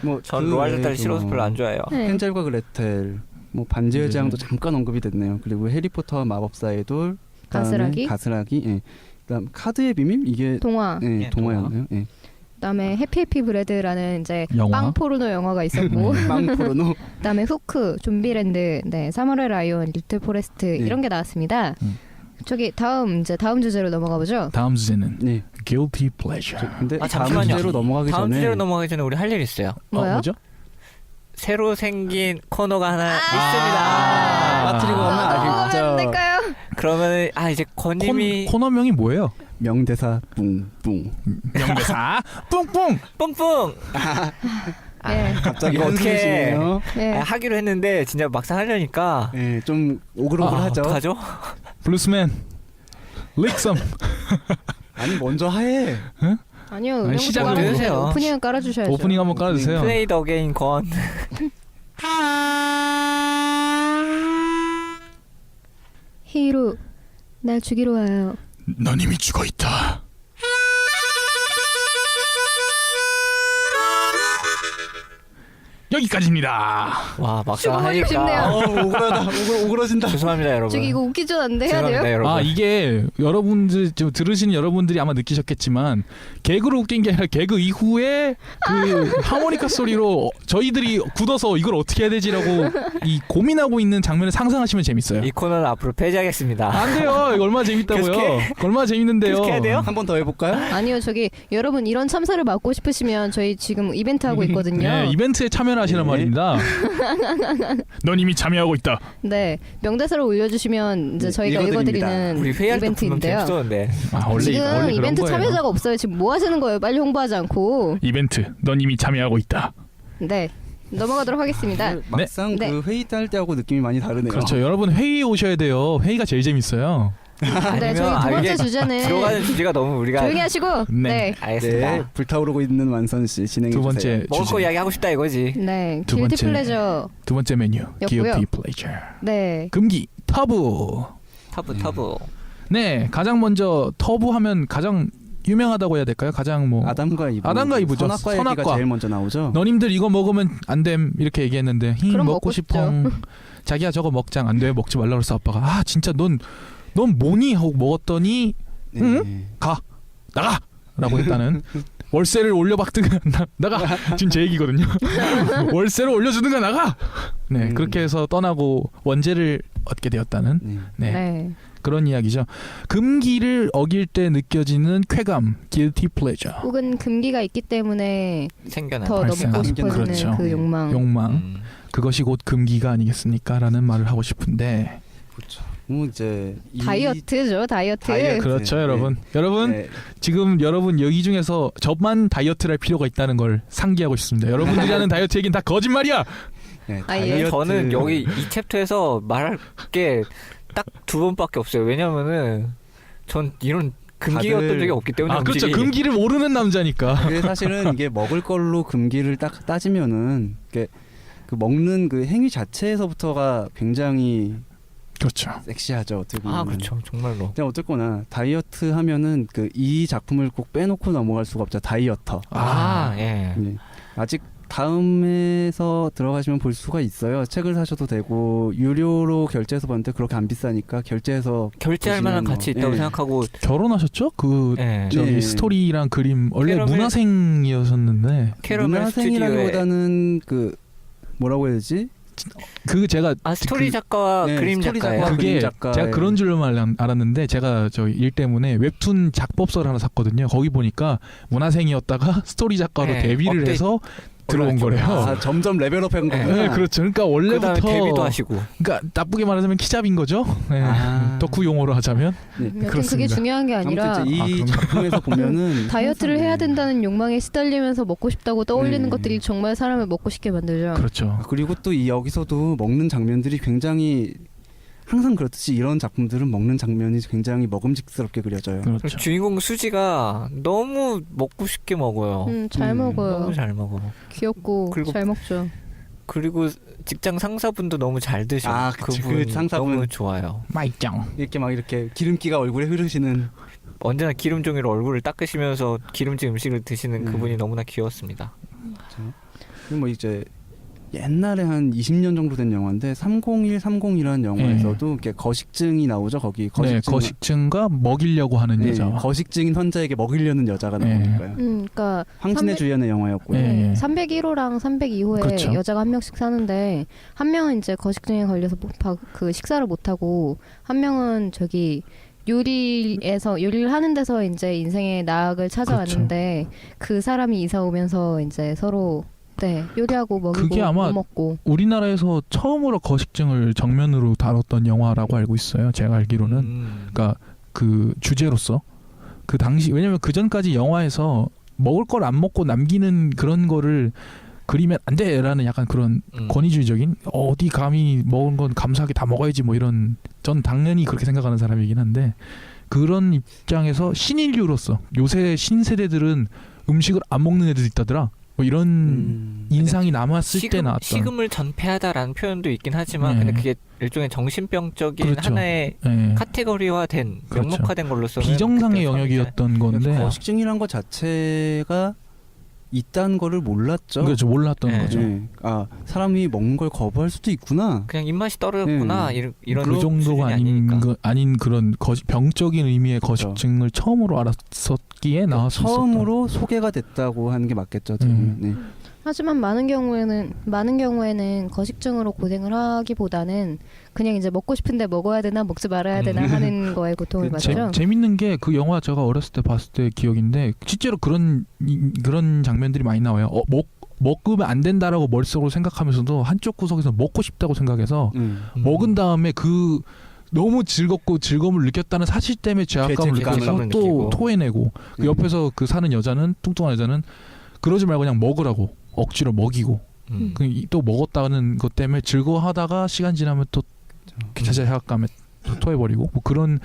뭐 전 그 로알드 딸 외에도 싫어서 별로 안 좋아해요. 네. 헨젤과 그레텔, 뭐 반지의 제왕도 잠깐 언급이 됐네요. 그리고 해리포터와 마법사의 돌, 그다음에 가스라기, 예. 그다음 카드의 비밀 이게 동화. 예, 예, 동화였나요? 예. 그다음에 해피해피 브레드라는 이제 영화? 빵 포르노 영화가 있었고. 빵 포르노. 그다음에 후크, 좀비랜드, 네, 사무rai 라이온, 리틀 포레스트 네. 이런 게 나왔습니다. 저기 다음 주제로 넘어가 보죠. 다음 주제는 네. guilty pleasure. 근데 다음 잠시만요. 주제로 넘어가기 다음 전에 주제로 넘어가기 전에 우리 할 일 있어요. 뭐요? 뭐죠? 새로 생긴 코너가 하나 아. 빠뜨리고 하면 넘어가면 알겠죠. 될까요? 있습니다. 그러면 이제 권님이 코너명이 뭐예요? 명대사 뿡뿡. 명대사 뿡뿡. 뿡뿡 네. 갑자기 이거 어떻게 한숨이시네요. 네. 하기로 했는데 진짜 막상 하려니까 예, 좀 오글오글하죠. 어떡하죠? 블루스맨 릭섬. 아니 먼저 해. 아니요. 아니, 시작을 해주세요. 오프닝을 깔아주셔야죠. 오프닝 한번 깔아주세요. 플레이 더 게임 권. 히로, 날 죽이러 와요. 넌 이미 죽어 있다. 여기까지입니다. 와 막상 죽어버리고 싶네요. 하니까 오글하다. 오글어진다. 죄송합니다 여러분. 저기 이거 웃기죠 않는데 해야 죄송합니다 돼요? 여러분. 아 이게 여러분들 지금 들으시는 여러분들이 아마 느끼셨겠지만 개그로 웃긴 게 아니라 개그 이후에 그 하모니카 소리로 저희들이 굳어서 이걸 어떻게 해야 되지라고 이 고민하고 있는 장면을 상상하시면 재밌어요. 이 코너는 앞으로 폐지하겠습니다. 안 돼요. 이거 얼마나 재밌다고요. 계속해? 얼마나 재밌는데요. 계속해야 돼요? 한 번 더 해볼까요? 아니요, 저기 여러분 이런 참사를 막고 싶으시면 저희 지금 이벤트 하고 있거든요. 네, 이벤트에 참여를 하시란 네. 말입니다. 넌 이미 참여하고 있다. 네, 명대사를 올려주시면 이제 네, 저희가 읽어드립니다. 읽어드리는 우리 회의할 때 분명 이벤트인데요. 재밌었는데. 아, 원래 지금 원래 그런 이벤트 거예요. 참여자가 없어요. 지금 뭐 하시는 거예요? 빨리 홍보하지 않고. 이벤트. 넌 이미 참여하고 있다. 네, 넘어가도록 하겠습니다. 막상 네. 그 회의 딸 때하고 느낌이 많이 다르네요. 그렇죠. 여러분 회의에 오셔야 돼요. 회의가 제일 재밌어요. 네, 저희 두 번째 이게 주제는 들어가는 주제가 너무 우리가 조용히 하시고 네. 네. 알겠습니다. 네, 불타오르고 있는 완선 씨 진행해 두 번째 주세요. 먹을 거 주제. 이야기 하고 싶다 이거지. 네, 두 길티 번째. 플레저. 두 번째 메뉴 였고요. guilty pleasure. 네. 금기 터부. 터브. 네, 가장 먼저 터부 하면 가장 유명하다고 해야 될까요? 가장 뭐 아담과 이브. 아담과 이브죠. 선악과 얘기가 선악과. 제일 먼저 나오죠. 너님들 이거 먹으면 안 됨 이렇게 얘기했는데 그럼 먹고 먹고 싶어. 자기야 저거 먹장 안 돼. 먹지 말라 그랬어 아빠가. 아 진짜 넌 뭐니 하고 먹었더니 네. 응? 나가라고 했다는. 월세를 올려박든가 나가. 지금 제 얘기거든요. 월세를 올려주든가 나가. 네 그렇게 해서 떠나고 원죄를 얻게 되었다는 네. 네, 네. 그런 이야기죠. 금기를 어길 때 느껴지는 쾌감, guilty pleasure. 혹은 금기가 있기 때문에 생겨나. 더 발생. 먹고 싶어지는 그렇죠. 그 욕망. 욕망. 그것이 곧 금기가 아니겠습니까?라는 말을 하고 싶은데. 그렇죠. 이제 다이어트죠, 다이어트. 그렇죠, 네. 여러분. 여러분 네. 지금 여러분 여기 중에서 저만 다이어트를 할 필요가 있다는 걸 상기하고 싶습니다. 여러분들이 하는 다이어트 얘기는 다 거짓말이야. 네, 아, 예. 다이어트. 저는 여기 이 챕터에서 말할 게 딱 두 번밖에 없어요. 왜냐면은 전 이런 금기였던 다들- 적이 없기 때문에 아 그렇죠. 음식이. 금기를 모르는 남자니까. 그게 사실은 이게 먹을 걸로 금기를 딱 따지면은 이게 그 먹는 그 행위 자체에서부터가 굉장히 그렇죠. 섹시하죠. 어떻게 보면. 아 그렇죠. 정말로. 그냥 어쨌거나 다이어트 하면은 그 이 작품을 꼭 빼놓고 넘어갈 수가 없죠. 다이어터. 예. 네. 아직 다음에서 들어가시면 볼 수가 있어요. 책을 사셔도 되고 유료로 결제해서 봤는데 그렇게 안 비싸니까 결제해서 결제할 보시면 만한 뭐, 가치 있다고 예. 생각하고. 결혼하셨죠? 그 예. 저기 네. 스토리랑 그림 원래 캐러멜- 문화생이었었는데 캐러멜 스튜디오에 문화생이라기보다는 그 뭐라고 해야 되지? 그 제가 스토리 그- 작가와 네, 그림 스토리 작가예요. 작가. 그게 그림 작가의- 제가 그런 줄만 알았는데 제가 저 일 때문에 웹툰 작법서를 하나 샀거든요. 거기 보니까 문화생이었다가 스토리 작가로 네, 데뷔를 업데이트 해서 들어온 올라왔죠. 거래요. 아, 점점 레벨업한 네. 거구나. 네, 그렇죠. 그러니까 그다음에 원래부터 데뷔도 하시고. 그러니까 나쁘게 말하자면 키잡인 거죠. 네. 아. 덕후 용어로 하자면 여튼 그렇습니다. 그게 중요한 게 아니라 아무튼 이제 이 그런가? 작품에서 보면은 다이어트를 항상 해야 네. 된다는 욕망에 시달리면서 먹고 싶다고 떠올리는 네. 것들이 정말 사람을 먹고 싶게 만들죠. 그렇죠. 그리고 또 이 여기서도 먹는 장면들이 굉장히 항상 그렇듯이 이런 작품들은 먹는 장면이 굉장히 먹음직스럽게 그려져요. 그렇죠. 주인공 수지가 너무 먹고 싶게 먹어요. 잘 먹어요. 너무 잘 먹어. 귀엽고 그리고 잘 먹죠. 그리고 직장 상사분도 너무 잘 드셔. 아, 그치. 그분 그 상사분. 너무 좋아요. 마이짱. 이렇게 막 이렇게 기름기가 얼굴에 흐르시는 언제나 기름종이로 얼굴을 닦으시면서 기름진 음식을 드시는 그분이 너무나 귀여웠습니다. 그리고 뭐 이제 옛날에 한 20년 정도 된 영화인데 30130이라는 영화에서도 이렇게 거식증이 나오죠. 거기 네, 거식증과 먹이려고 하는 네, 여자. 거식증인 환자에게 먹이려는 여자가 네. 나오니까요. 그러니까 황진의 300 주연의 영화였고요. 네. 301호랑 302호에 그렇죠. 여자가 한 명씩 사는데 한 명은 이제 거식증에 걸려서 그 식사를 못 하고 한 명은 저기 요리를 하는 데서 이제 인생의 나락을 찾아왔는데 그 사람이 이사 오면서 이제 서로 요리하고 먹이고 그게 아마 못 먹고 우리나라에서 처음으로 거식증을 정면으로 다뤘던 영화라고 알고 있어요. 제가 알기로는. 그러니까 그 주제로서 그 당시 왜냐면 그 전까지 영화에서 먹을 걸 안 먹고 남기는 그런 거를 그리면 안 돼라는 약간 그런 권위주의적인 어디 감히 먹은 건 감사하게 다 먹어야지 뭐 이런 전 당연히 그렇게 생각하는 사람이긴 한데 그런 입장에서 신인류로서 요새 신세대들은 음식을 안 먹는 애들도 있다더라. 뭐 이런 인상이 남았을 때 나왔던 식음을 전폐하다라는 표현도 있긴 하지만 네. 근데 그게 일종의 정신병적인 그렇죠. 하나의 네. 카테고리화된 그렇죠. 명목화된 걸로서는 비정상의 그때 영역이었던 건데 거식증이란 것 자체가 있다는 거를 몰랐죠. 그렇죠. 몰랐던 네. 거죠. 네. 아, 사람이 먹는 걸 거부할 수도 있구나. 그냥 입맛이 떨어졌구나 이런 그 정도가 아니니까. 아닌 그런 병적인 의미의 거식증을 처음으로 알았었기에 나왔었던 처음으로 소개가 됐다고 하는 게 맞겠죠. 네. 하지만 많은 경우에는 거식증으로 고생을 하기보다는 그냥 이제 먹고 싶은데 먹어야 되나 먹지 말아야 되나 하는 거에 고통을 받죠. 재밌는 게 그 영화 제가 어렸을 때 봤을 때 기억인데 실제로 그런 장면들이 많이 나와요. 먹으면 안 된다라고 머릿속으로 생각하면서도 한쪽 구석에서 먹고 싶다고 생각해서 먹은 다음에 그 너무 즐겁고 즐거움을 느꼈다는 사실 때문에 죄악감을 느껴서 죄책감을 또 느끼고. 토해내고 그 옆에서 그 사는 여자는 뚱뚱한 여자는 그러지 말고 그냥 먹으라고 억지로 먹이고 또 먹었다는 것 때문에 즐거워하다가 시간 지나면 또 자체 죄악감에 또 토해버리고 뭐 그런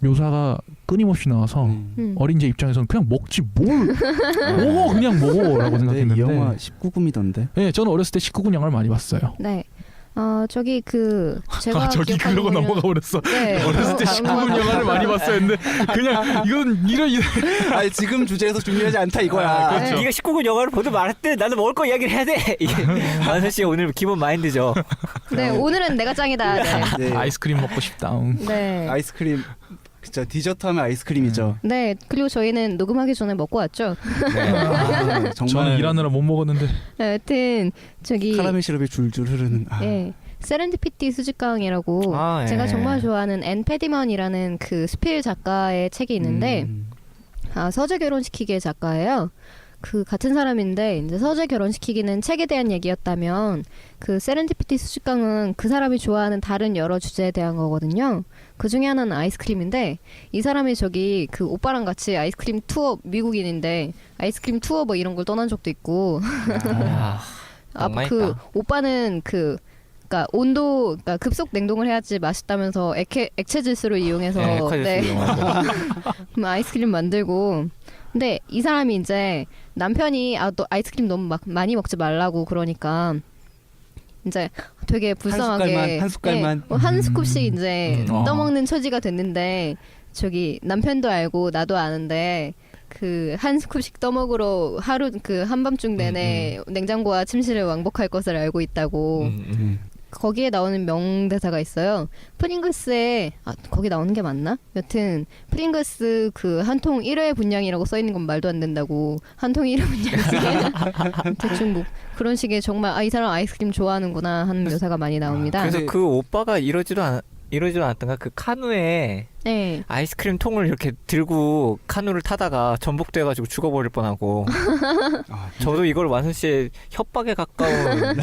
묘사가 끊임없이 나와서 어린 제 입장에서는 그냥 먹지 뭘 먹어 그냥 먹어라고 근데 이 생각했는데 영화 19금이던데. 네, 저는 어렸을 때 19금 영화를 많이 봤어요. 네. 저기 제가 아, 저기 기억하는 그러고 거는- 넘어가 버렸어. 네. 어렸을 때 19금 영화를 많이 봤어요. 근데 그냥 이건 이런 아니 지금 주제에서 중요하지 않다 이거야. 아, 그렇죠. 네가 19금 영화를 보든 말았든 나는 먹을 거 이야기를 해야 돼. 이게 만선 씨 오늘 기본 마인드죠. 네, 오늘은 내가 짱이다. 네. 네. 아이스크림 먹고 싶다. 네. 아이스크림 진짜 디저트 하면 아이스크림이죠. 네. 그리고 저희는 녹음하기 전에 먹고 왔죠. 아, 정말 저는 일하느라 못 먹었는데 네, 여튼 저기 카라멜 시럽이 줄줄 흐르는. 아. 네. 세렌디피티 수직강이라고 아, 예. 제가 정말 좋아하는 앤 패디먼이라는 그 스필 작가의 책이 있는데 서재 결혼시키기의 작가예요. 그 같은 사람인데 이제 서재 결혼시키기는 책에 대한 얘기였다면 그 세렌디피티 수직강은 그 사람이 좋아하는 다른 여러 주제에 대한 거거든요. 그 중에 하나는 아이스크림인데 이 사람이 저기 그 오빠랑 같이 아이스크림 투어 미국인인데 아이스크림 투어 뭐 이런 걸 떠난 적도 있고 아, 낭만 그 있다. 오빠는 그러니까 온도 그러니까 급속 냉동을 해야지 맛있다면서 액체 질소를 이용해서 네, 쿼드스 이용하고. 아이스크림 만들고 근데 이 사람이 이제 남편이 너 아이스크림 너무 막 많이 먹지 말라고 그러니까 이제 되게 불쌍하게 한 숟갈만. 한 스쿱씩 이제 음. 떠먹는 처지가 됐는데 저기 남편도 알고 나도 아는데 그 한 스쿱씩 떠먹으러 하루 그 한밤중 내내 냉장고와 침실을 왕복할 것을 알고 있다고 거기에 나오는 명대사가 있어요. 프링글스에 거기 나오는 게 맞나? 여튼 프링글스 그 한 통 1회 분량이라고 써 있는 건 말도 안 된다고 한 통 1회 분량 대충 뭐 그런 식의 정말 이 사람 아이스크림 좋아하는구나 하는 묘사가 많이 나옵니다. 그래서 그 오빠가 이러지도 않았던가 그 카누에 네. 아이스크림 통을 이렇게 들고 카누를 타다가 전복돼가지고 죽어버릴 뻔하고. 아, 저도 이걸 완선 씨의 협박에 가까운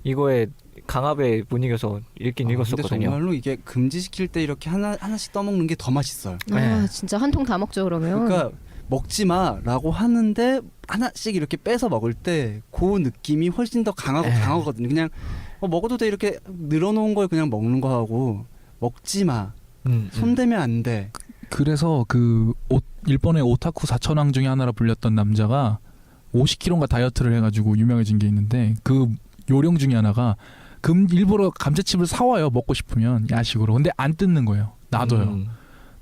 이거에 강압에 못 이겨서 읽긴 근데 읽었었거든요. 정말로 이게 금지시킬 때 이렇게 하나씩 떠먹는 게 더 맛있어요. 네. 진짜 한 통 다 먹죠 그러면. 그러니까 먹지 마라고 하는데 하나씩 이렇게 빼서 먹을 때 그 느낌이 훨씬 더 강하거든요. 그냥 먹어도 돼 이렇게 늘어놓은 걸 그냥 먹는 거하고 먹지 마. 손대면 안 돼. 그래서 일본의 오타쿠 사천왕 중에 하나로 불렸던 남자가 50kg인가 다이어트를 해가지고 유명해진 게 있는데 그 요령 중에 하나가 일부러 감자칩을 사와요. 먹고 싶으면 야식으로. 근데 안 뜯는 거예요. 놔둬요.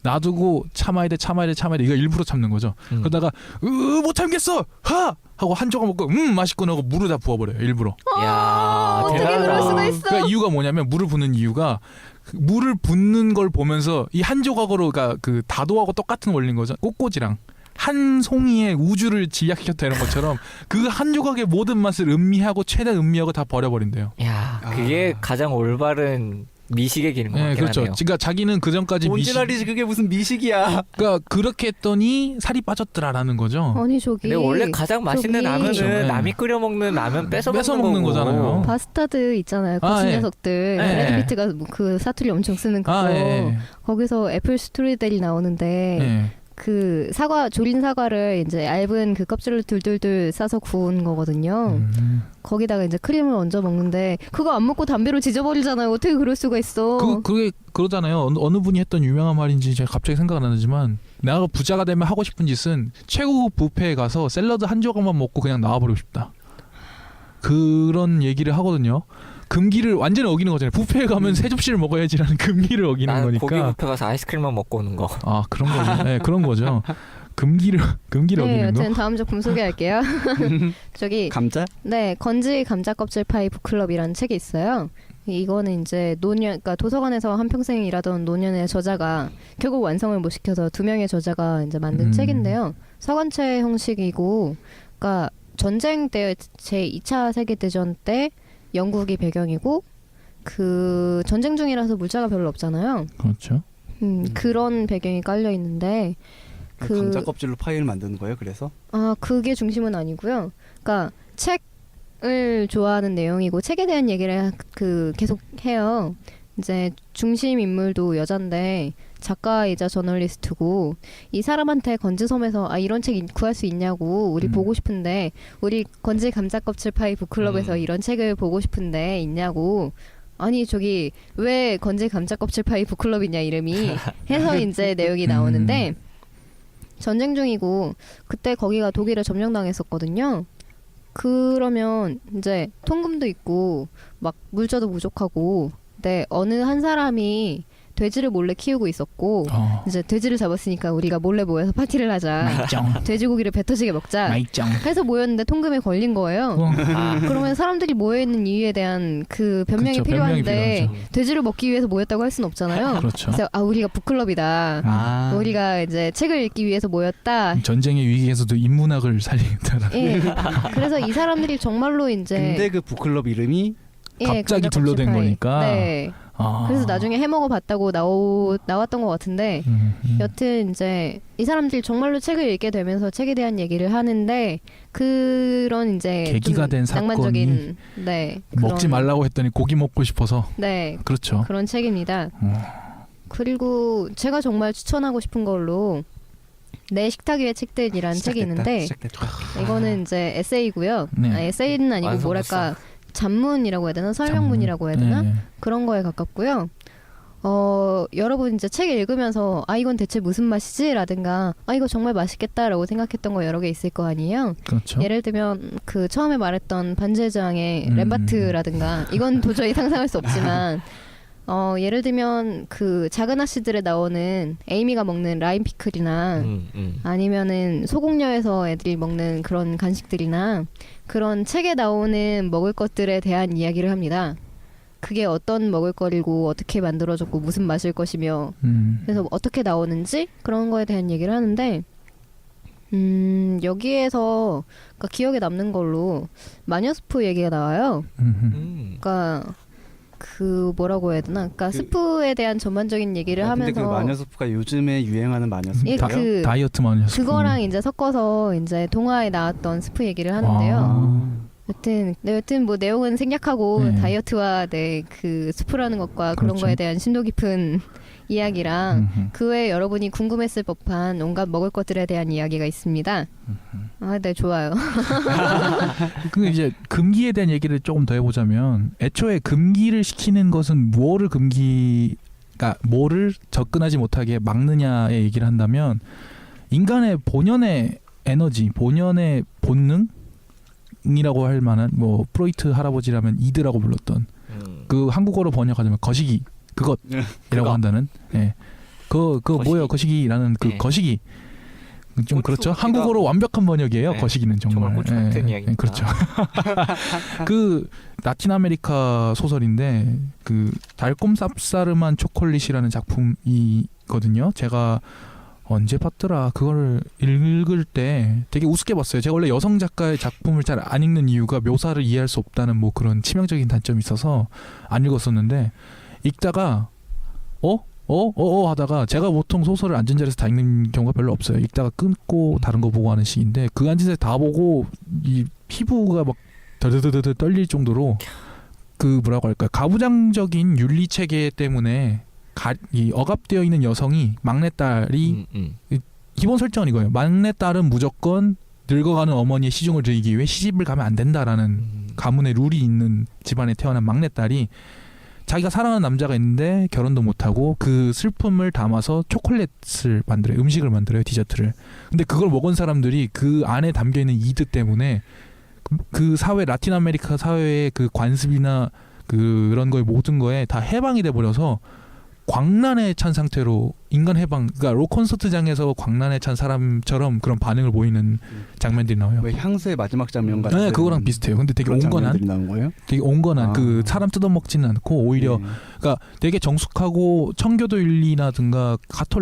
놔두고 참아야 돼. 이거 일부러 참는 거죠. 그러다가 못 참겠어. 하고 한 조각 먹고 맛있구나 하고 물을 다 부어버려요. 일부러. 야, 어떻게 대단하다. 그럴 수가 있어? 그러니까 이유가 뭐냐면 물을 붓는 이유가 물을 붓는 걸 보면서 이 한 조각으로 그러니까 그 다도하고 똑같은 원리인 거죠. 꽃꽂이랑 한 송이의 우주를 집약시켰다 이런 것처럼 그 한 조각의 모든 맛을 음미하고 최대 음미하고 다 버려버린대요. 야, 그게 가장 올바른 미식의 길인 것 네, 같긴 그렇죠. 하네요. 그러니까 자기는 그 전까지 온지랄이지 그게 무슨 미식이야. 그러니까 그렇게 했더니 살이 빠졌더라라는 거죠. 아니 저기 근데 원래 가장 맛있는 저기- 라면은 그렇죠. 네. 남이 끓여 먹는 라면 뺏어 먹는 거고. 거잖아요. 바스타드 있잖아요. 아, 고수 예. 녀석들. 예. 브래드 피트가 그 사투리 엄청 쓰는 그거. 예. 거기서 애플 스트루델이 나오는데 예. 그 조린 사과를 이제 얇은 그 껍질을 둘둘둘 싸서 구운 거거든요. 거기다가 이제 크림을 얹어 먹는데 그거 안 먹고 담배로 지져버리잖아요. 어떻게 그럴 수가 있어? 그게 그러잖아요. 어느 분이 했던 유명한 말인지 제가 갑자기 생각은 안 나지만 내가 부자가 되면 하고 싶은 짓은 최고급 뷔페에 가서 샐러드 한 조각만 먹고 그냥 나와버리고 싶다. 그런 얘기를 하거든요. 금기를 완전히 어기는 거잖아요. 뷔페에 가면 세 접시를 먹어야지라는 금기를 어기는 나는 거니까. 고기 뷔페 가서 아이스크림만 먹고 오는 거. 아 그런 거죠. 네, 그런 거죠. 금기를 네, 어기는 거. 여튼 다음 작품 소개할게요. 저기 감자? 네, 건지 감자 껍질 파이 북클럽이라는 책이 있어요. 이거는 이제 그러니까 도서관에서 한평생 일하던 노년의 저자가 결국 완성을 못 시켜서 2명의 저자가 이제 만든 책인데요. 서간체 형식이고, 그러니까 전쟁 때 제 2차 세계대전 때 영국이 배경이고, 그 전쟁 중이라서 물자가 별로 없잖아요. 그렇죠. 그런 배경이 깔려 있는데, 감자 껍질로 파이를 만드는 거예요. 그래서 그게 중심은 아니고요. 그러니까 책을 좋아하는 내용이고 책에 대한 얘기를 계속 해요. 이제 중심 인물도 여잔데 작가이자 저널리스트고 이 사람한테 건지섬에서 이런 책 구할 수 있냐고 우리 보고 싶은데 우리 건지 감자 껍질 파이 북클럽에서 이런 책을 보고 싶은데 있냐고 아니 저기 왜 건재 감자 껍질 파이 북클럽이냐 이름이 해서 이제 내용이 나오는데 전쟁 중이고 그때 거기가 독일에 점령당했었거든요. 그러면 이제 통금도 있고 막 물자도 부족하고 근데 어느 한 사람이 돼지를 몰래 키우고 있었고 이제 돼지를 잡았으니까 우리가 몰래 모여서 파티를 하자. 마이짱. 돼지고기를 배 터지게 먹자. 마이짱. 해서 모였는데 통금에 걸린 거예요. 그러면 사람들이 모여있는 이유에 대한 그 변명이 그렇죠, 변명이 필요한데 필요하죠. 돼지를 먹기 위해서 모였다고 할 수는 없잖아요. 그렇죠. 그래서 우리가 북클럽이다. 아. 우리가 이제 책을 읽기 위해서 모였다. 전쟁의 위기에서도 인문학을 살리겠다는. 예. 그래서 이 사람들이 정말로 이제 근데 그 북클럽 이름이 갑자기 감자 껍질 둘러댄 파이. 거니까. 네. 그래서 나중에 해먹어 봤다고 나왔던 것 같은데 여튼 이제 이 사람들이 정말로 책을 읽게 되면서 책에 대한 얘기를 하는데 그런 이제 계기가 좀 된 낭만적인 네 먹지 그런- 말라고 했더니 고기 먹고 싶어서. 네 그렇죠. 그런 책입니다. 그리고 제가 정말 추천하고 싶은 걸로 내 식탁 위의 책들이라는 책이 있는데 시작됐다. 이거는 이제 에세이고요. 네. 에세이는 아니고 완성됐어. 뭐랄까 잔문이라고 해야 되나 설명문이라고 해야 되나 네. 그런 거에 가깝고요. 여러분 이제 책 읽으면서 이건 대체 무슨 맛이지?라든가 이거 정말 맛있겠다라고 생각했던 거 여러 개 있을 거 아니에요. 그렇죠. 예를 들면 그 처음에 말했던 반제장의 음. 렘바트라든가 이건 도저히 상상할 수 없지만 예를 들면 그 작은 아씨들에 나오는 에이미가 먹는 라임 피클이나 아니면은 소공녀에서 애들이 먹는 그런 간식들이나 그런 책에 나오는 먹을 것들에 대한 이야기를 합니다. 그게 어떤 먹을거리고 어떻게 만들어졌고 무슨 맛일 것이며 그래서 어떻게 나오는지 그런 거에 대한 얘기를 하는데 여기에서 그러니까 기억에 남는 걸로 마녀스프 얘기가 나와요. 그러니까 그 뭐라고 해야 되나? 그러니까 스프에 대한 전반적인 얘기를 근데 하면서 그 마녀스프가 요즘에 유행하는 마녀스프예요? 그 다이어트 마녀스프. 그거랑 이제 섞어서 이제 동화에 나왔던 스프 얘기를 하는데요. 여튼 뭐 내용은 생략하고 네. 다이어트와 그 스프라는 것과 그런 그렇죠. 거에 대한 심도 깊은 이야기랑 그 외에 여러분이 궁금했을 법한 온갖 먹을 것들에 대한 이야기가 있습니다. 네 좋아요. 그 이제 금기에 대한 얘기를 조금 더 해보자면 애초에 금기를 시키는 것은 그러니까 뭐를 접근하지 못하게 막느냐의 얘기를 한다면 인간의 본연의 에너지, 본연의 본능이라고 할 만한 뭐 프로이트 할아버지라면 이드라고 불렀던 그 한국어로 번역하자면 거시기 그것이라고 그거. 한다는 그 뭐예요 거시기라는 그 네. 거시기 좀 그렇죠. 고추기가- 한국어로 완벽한 번역이에요. 네. 거시기는 정말. 정말 고추 같은 이야기입니다. 그렇죠. 그 라틴 아메리카 소설인데 그 달콤 쌉싸름한 초콜릿이라는 작품이거든요. 제가 언제 봤더라. 그거를 읽을 때 되게 우습게 봤어요. 제가 원래 여성 작가의 작품을 잘 안 읽는 이유가 묘사를 이해할 수 없다는 뭐 그런 치명적인 단점이 있어서 안 읽었었는데 읽다가 하다가 제가 보통 소설을 앉은 자리에서 다 읽는 경우가 별로 없어요. 읽다가 끊고 다른 거 보고 하는 식인데 그 앉은 자리 다 보고 이 피부가 막 더드드드 떨릴 정도로 그 뭐라고 할까요? 가부장적인 윤리 체계 때문에 이 억압되어 있는 여성이 막내딸이 기본 설정은 이거예요. 막내딸은 무조건 늙어가는 어머니의 시중을 들이기 위해 시집을 가면 안 된다라는 가문의 룰이 있는 집안에 태어난 막내딸이 자기가 사랑하는 남자가 있는데 결혼도 못하고 그 슬픔을 담아서 초콜릿을 만들어요. 음식을 만들어요. 디저트를. 근데 그걸 먹은 사람들이 그 안에 담겨있는 이드 때문에 그 사회 라틴 아메리카 사회의 그 관습이나 그런 거에 모든 거에 다 해방이 돼버려서 광란에 찬 상태로 인간 해방, 그러니까 록 콘서트장에서 광란에 찬 사람처럼 그런 반응을 보이는 장면들이 나와요. 왜 향수의 마지막 장면 같은 네, 그거랑 비슷해요. 근데 되게 그런 온건한, 장면들이 나온 거예요? 되게 온건한 아. 그 사람 뜯어먹지는 않고 오히려 네. 그러니까 되게 정숙하고 청교도 윤리라든가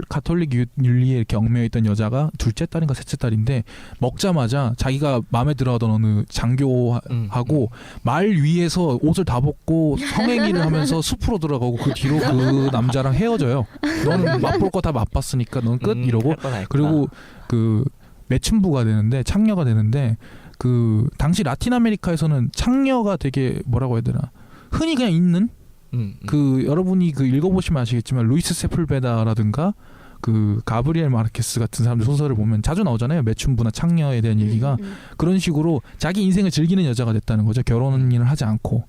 가톨릭 윤리에 이렇게 얽매여있던 여자가 둘째 딸인가 셋째 딸인데 먹자마자 자기가 마음에 들어하던 어느 장교하고 말 위에서 옷을 다 벗고 성행위를 하면서 숲으로 들어가고 그 뒤로 그 남자랑 헤어져요. 너는 맛볼 거 다 맛봤으니까 넌 끝 이러고 그리고 그 매춘부가 되는데 창녀가 되는데 그 당시 라틴 아메리카에서는 창녀가 되게 뭐라고 해야 되나 흔히 그냥 있는 그 여러분이 그 읽어보시면 아시겠지만 루이스 세풀베다라든가 그 가브리엘 마르케스 같은 사람들 소설을 보면 자주 나오잖아요. 매춘부나 창녀에 대한 얘기가 그런 식으로 자기 인생을 즐기는 여자가 됐다는 거죠. 결혼을 하지 않고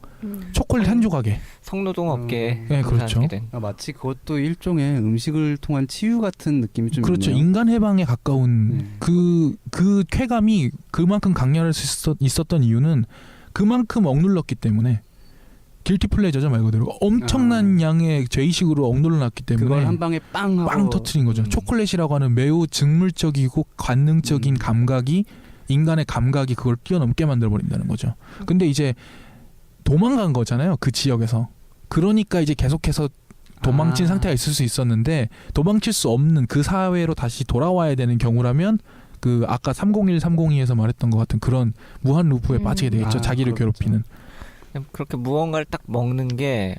초콜릿 한 조각에. 성노동 업계에 네, 그렇죠. 종사하게 된. 마치 그것도 일종의 음식을 통한 치유 같은 느낌이 좀 그렇죠. 있네요. 인간 해방에 가까운 그 쾌감이 그만큼 강렬할 수 있었던 이유는 그만큼 억눌렀기 때문에. 길티 플레저죠 말 그대로 엄청난 양의 죄의식으로 억눌러놨기 때문에 그걸 한 방에 빵 하고 빵 터트린 거죠. 초콜릿이라고 하는 매우 직물적이고 관능적인 감각이 인간의 감각이 그걸 뛰어넘게 만들어 버린다는 거죠. 근데 이제 도망간 거잖아요. 그 지역에서. 그러니까 이제 계속해서 도망친 상태가 있을 수 있었는데 도망칠 수 없는 그 사회로 다시 돌아와야 되는 경우라면 그 아까 301, 302에서 말했던 것 같은 그런 무한 루프에 빠지게 되겠죠. 자기를 그렇죠. 괴롭히는. 그렇게 무언가를 딱 먹는 게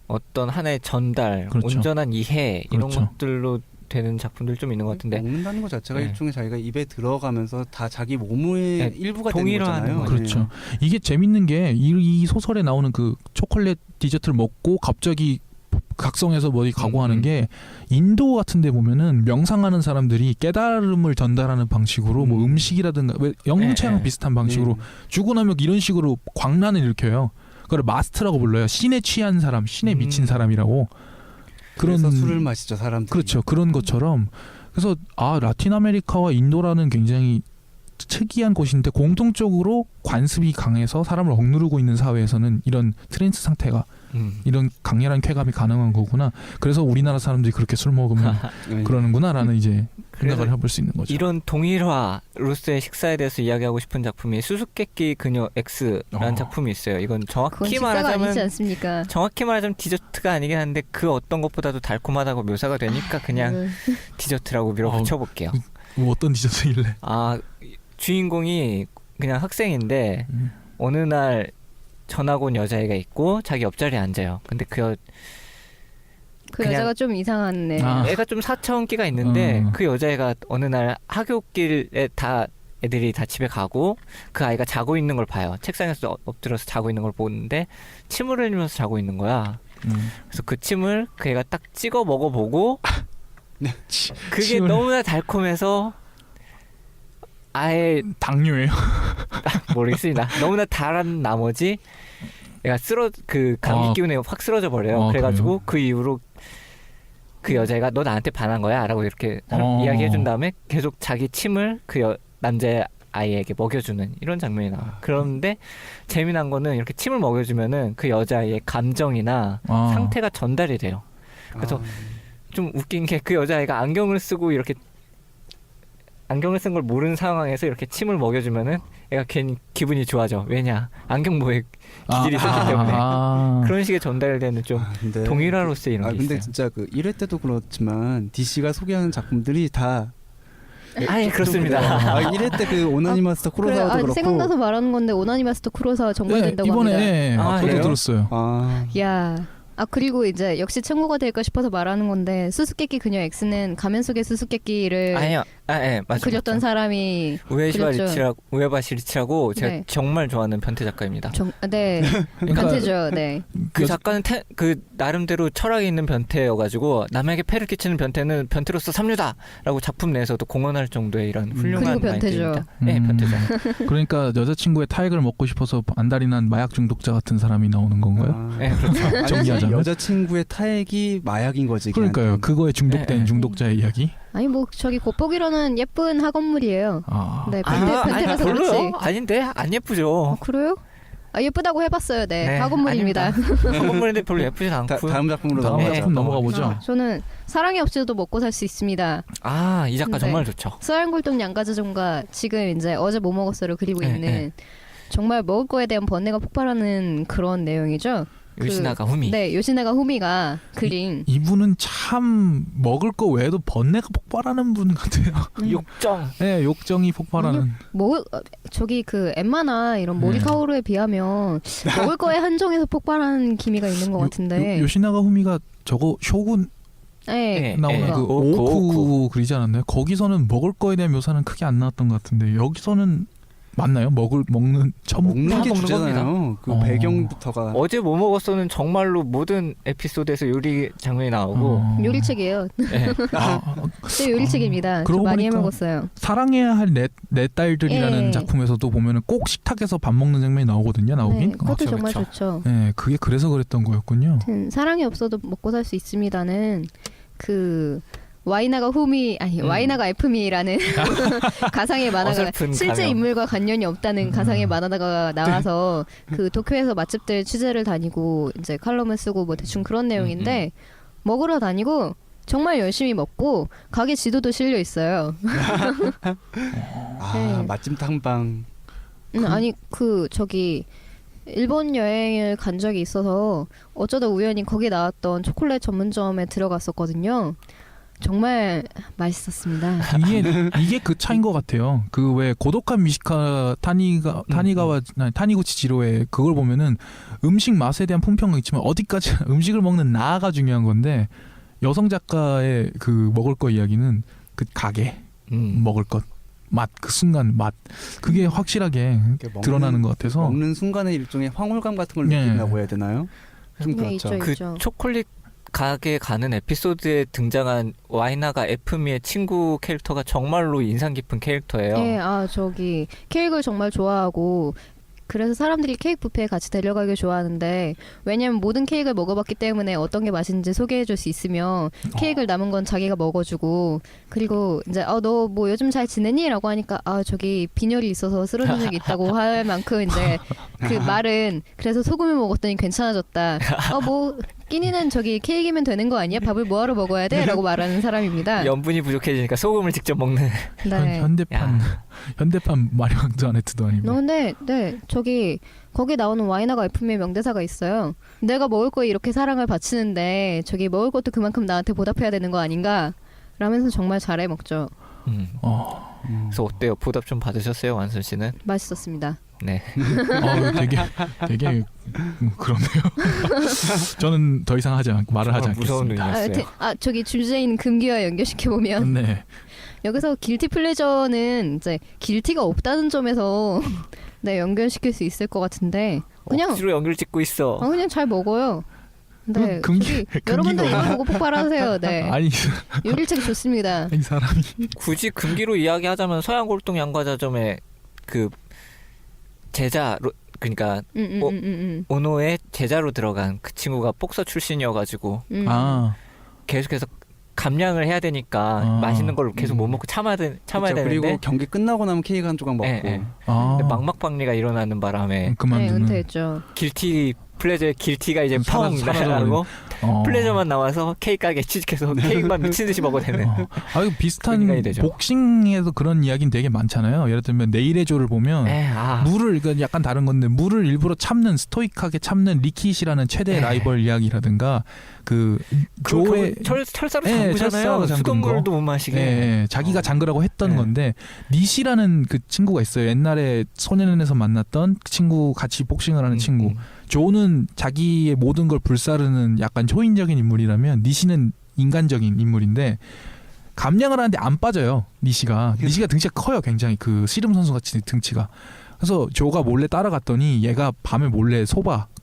어떤 하나의 전달, 그렇죠. 온전한 이해 이런 그렇죠. 것들로 되는 작품들 좀 있는 것 같은데 먹는다는 것 자체가 네. 일종의 자기가 입에 들어가면서 다 자기 몸의 네, 일부가 되는 동일화하는 거잖아요. 거죠. 그렇죠. 이게 재밌는 게 이 소설에 나오는 그 초콜릿 디저트를 먹고 갑자기 각성해서 어디 가고 하는 게 인도 같은 데 보면은 명상하는 사람들이 깨달음을 전달하는 방식으로 뭐 음식이라든가 왜 영웅체랑 네. 비슷한 방식으로 주고 나면 이런 식으로 광란을 일으켜요. 그걸 마스트라고 불러요. 신에 취한 사람, 신에 미친 사람이라고. 그래서 술을 마시죠 사람들이. 그렇죠. 그런 것처럼 그래서 라틴 아메리카와 인도라는 굉장히 특이한 곳인데 공통적으로 관습이 강해서 사람을 억누르고 있는 사회에서는 이런 트랜스 상태가 이런 강렬한 쾌감이 가능한 거구나. 그래서 우리나라 사람들이 그렇게 술 먹으면 네. 그러는구나라는 이제 그래서 생각을 해볼 수 있는 거죠. 이런 동일화로서의 식사에 대해서 이야기하고 싶은 작품이 수수께끼 그녀 X라는 작품이 있어요. 이건 그건 정확히 식사가 아니지 말하자면 않습니까? 디저트가 아니긴 한데 그 어떤 것보다도 달콤하다고 묘사가 되니까 그냥 디저트라고 밀어붙여볼게요. 뭐 어떤 디저트길래? 주인공이 그냥 학생인데 어느 날 전학 온 여자애가 있고 자기 옆자리에 앉아요. 근데 그 그냥- 여자가 좀 이상하네. 애가 좀 사차원기가 있는데 그 여자애가 어느 날 학교길에 애들이 다 집에 가고 그 아이가 자고 있는 걸 봐요. 책상에서 엎드려서 자고 있는 걸 보는데 침을 흘리면서 자고 있는 거야. 그래서 그 침을 그 애가 딱 찍어 먹어보고 그게 침을. 너무나 달콤해서 아예 당뇨예요. 모르겠습니다. 너무나 달한 나머지 얘가 그 감기 아. 기운에 확 쓰러져 버려요. 그래가지고 그 이후로 그 여자애가 너 나한테 반한 거야? 라고 이렇게 이야기해준 다음에 계속 자기 침을 그 남자 아이에게 먹여주는 이런 장면이 나와요. 그런데 재미난 거는 이렇게 침을 먹여주면은 그 여자아이의 감정이나 상태가 전달이 돼요. 그래서 좀 웃긴 게 그 여자아이가 안경을 쓰고 이렇게 안경을 쓴 걸 모르는 상황에서 이렇게 침을 먹여주면은 애가 괜히 기분이 좋아져. 왜냐? 안경모에 기질이 있었기 때문에. 그런 식의 전달되는 좀 근데 동일화로서의 이런 게 근데 있어요. 진짜 그 1회 때도 그렇지만 DC가 소개하는 작품들이 다 그렇습니다. 1회 때 그 오나니 마스터 쿠로사와도 그렇고 생각나서 말하는 건데 오나니 마스터 쿠로사와 정말 된다고 이번에 합니다. 저도 그래요? 들었어요. 야. 그리고 이제 역시 친구가 될까 싶어서 말하는 건데 수수께끼 그녀 X는 가면 속의 수수께끼를 아니요. 맞아요. 그렸던 사람이 우에바시리치라고 제가 네. 정말 좋아하는 변태 작가입니다. 네. 그러니까 변태죠. 네. 그 작가는 그 나름대로 철학이 있는 변태여가지고 남에게 폐를 끼치는 변태는 변태로서 삼류다라고 작품 내에서도 공언할 정도의 이런 훌륭한 그리고 변태죠. 마인드입니다. 네, 변태죠. 그러니까 여자친구의 타액을 먹고 싶어서 안달이 난 마약 중독자 같은 사람이 나오는 건가요? 네, 그렇죠. 정리하자면? 여자친구의 타액이 마약인 거지. 그러니까요. 그거에 중독된 네. 중독자의 이야기. 아니 뭐 저기 겉보기로는 예쁜 학원물이에요. 네, 변태라서 그렇지. 별로요? 아닌데 안 예쁘죠. 그래요? 예쁘다고 해봤어요. 네, 네, 학원물입니다. 학원물인데 별로 예쁘진 않고. 다음 작품으로 다음 넘어가죠. 작품 넘어가 보죠. 저는 사랑이 없이도 먹고 살 수 있습니다. 이 작가 네. 정말 좋죠. 서양골동 양가자전과 지금 이제 어제 뭐 먹었어를 그리고 네, 있는 네. 정말 먹을 거에 대한 번뇌가 폭발하는 그런 내용이죠. 요시나가 후미. 네, 요시나가 후미가 그린 이분은 참 먹을 거 외에도 번뇌가 폭발하는 분 같아요. 욕정. 네, 욕정이 폭발하는. 저기 그 엠마나 이런 모리카오르에 비하면 먹을 거에 한정해서 폭발하는 기미가 있는 것 같은데. 요시나가 후미가 저거 쇼군 네. 나오는 그 오쿠 그리지 않았나요? 거기서는 먹을 거에 대한 묘사는 크게 안 나왔던 것 같은데 여기서는 맞나요? 먹는 먹는 게 먹는 주제잖아요. 그 배경부터가 어제 뭐 먹었어는 정말로 모든 에피소드에서 요리 장면이 나오고 요리책이에요. 네. 제 요리책입니다. 저 그러고 많이 보니까 해먹었어요. 사랑해야 할 내 딸들이라는 예. 작품에서도 보면은 꼭 식탁에서 밥 먹는 장면이 나오거든요. 네, 나오긴. 그것도 그렇죠, 정말 그렇죠. 좋죠. 네, 그게 그래서 그랬던 거였군요. 사랑이 없어도 먹고 살 수 있습니다는 그 와이나가 후미 아니 와이나가 에프미라는 가상의 만화가 어설픈 실제 가명. 인물과 관련이 없다는 가상의 만화가 나와서 그 도쿄에서 맛집들 취재를 다니고 이제 칼럼을 쓰고 뭐 대충 그런 내용인데 먹으러 다니고 정말 열심히 먹고 가게 지도도 실려 있어요. 아 네. 맛집 탐방. 아니 그 저기 일본 여행을 간 적이 있어서 어쩌다 우연히 거기 나왔던 초콜릿 전문점에 들어갔었거든요. 정말 맛있었습니다. 이게 그 차인 것 같아요. 그 왜 고독한 미식가 타니가와 타니구치 지로의 그걸 보면은 음식 맛에 대한 품평은 있지만 어디까지 음식을 먹는 나가 중요한 건데 여성 작가의 그 먹을 거 이야기는 그 가게 먹을 것 맛 그 순간 맛 그게 확실하게 드러나는 것 같아서 먹는 순간에 일종의 황홀감 같은 걸 네. 느낀다고 해야 되나요? 좀 네, 그렇죠. 있죠. 그 초콜릿 가게 가는 에피소드에 등장한 와이나가 에프미의 친구 캐릭터가 정말로 인상 깊은 캐릭터예요. 네, 아 저기 케이크를 정말 좋아하고 그래서 사람들이 케이크 뷔페에 같이 데려가길 좋아하는데 왜냐면 모든 케이크를 먹어봤기 때문에 어떤 게 맛있는지 소개해줄 수 있으며 케이크를 남은 건 자기가 먹어주고 그리고 이제 너 뭐 요즘 잘 지내니? 라고 하니까 저기 빈혈이 있어서 쓰러진 적이 있다고 할 만큼 이제 그 말은 그래서 소금을 먹었더니 괜찮아졌다. 뭐 끼니는 저기 케이크면 되는 거 아니야? 밥을 뭐하러 먹어야 돼? 라고 말하는 사람입니다. 염분이 부족해지니까 소금을 직접 먹는. 네. 현대판 마리오 안토네트도 아니고. 근데 네 저기 거기 나오는 와이나가 에프미의 명대사가 있어요. 내가 먹을 거에 이렇게 사랑을 바치는데 저기 먹을 것도 그만큼 나한테 보답해야 되는 거 아닌가? 라면서 정말 잘해 먹죠. 그래서 어때요? 보답 좀 받으셨어요, 완순 씨는? 맛있었습니다. 네. 되게 그러네요. 저는 더 이상 말을 하지 무서운 않겠습니다. 눈이었어요. 저기 주제인 금기와 연결시켜 보면 네. 여기서 길티 플레저는 이제 길티가 없다는 점에서 네 연결시킬 수 있을 것 같은데 그냥 억지로 연결 짓고 있어. 그냥 잘 먹어요. 네, 저기 여러분도 이거 보고 폭발하세요. 네, 아니 요리책 좋습니다. 이 사람이 굳이 금기로 이야기하자면 서양골동 양과자점의 그 제자로 그러니까 오노의 제자로 들어간 그 친구가 복서 출신이어가지고 계속해서 감량을 해야 되니까 맛있는 걸 계속 못 먹고 참아야 그쵸, 되는데 그리고 경기 끝나고 나면 케이크 한 조각 먹고 근데 망막박리가 일어나는 바람에 네, 그만두는. 은퇴했죠. 길티 플레저의 길티가 이제 펑 사라져버리는. 나가고 플레저만 나와서 케이크 가게 취직해서 케이크만 미친 듯이 먹어도 되는. 이거 비슷한 그러니까 되죠. 복싱에도 그런 이야기는 되게 많잖아요. 예를 들면 네일의 조를 보면 물을 그러니까 약간 다른 건데 물을 일부러 참는 스토이크하게 참는 리킷이라는 최대 라이벌 이야기라든가 그 조의 철사로 철사로 잠그잖아요. 잠근 수돗물도 거. 못 마시게. 자기가 잠그라고 했던 건데 니시라는 그 친구가 있어요. 옛날에 소년원에서 만났던 그 친구 같이 복싱을 하는 친구. 조는 자기의 모든 걸 불사르는 약간 초인적인 인물이라면 니시는 인간적인 인물인데 감량을 하는데 안 빠져요. 니시가 등치가 커요. 굉장히 그 씨름 선수 같이 등치가. 그래서 조가 몰래 따라갔더니 얘가 밤에 몰래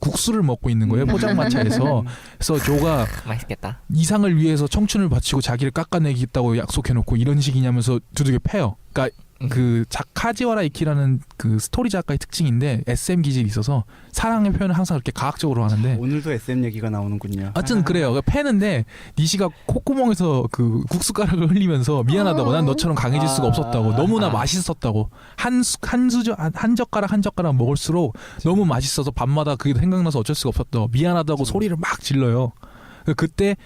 국수를 먹고 있는 거예요. 포장마차에서. 그래서 조가 맛있겠다. 이상을 위해서 청춘을 바치고 자기를 깎아내겠다고 약속해놓고 이런 식이냐면서 두들겨 패요. 그러니까 그 카지와라 이키라는 그 스토리 작가의 특징인데 SM 기질이 있어서 사랑의 표현을 항상 그렇게 과학적으로 하는데 오늘도 SM 얘기가 나오는군요. 하여튼 그래요. 패는데 니시가 콧구멍에서 그 국수가락을 흘리면서 미안하다고 난 너처럼 강해질 수가 없었다고 너무나 맛있었다고 한 젓가락 먹을수록 너무 맛있어서 밤마다 그게 생각나서 어쩔 수가 없었다고 미안하다고 소리를 막 질러요. 그때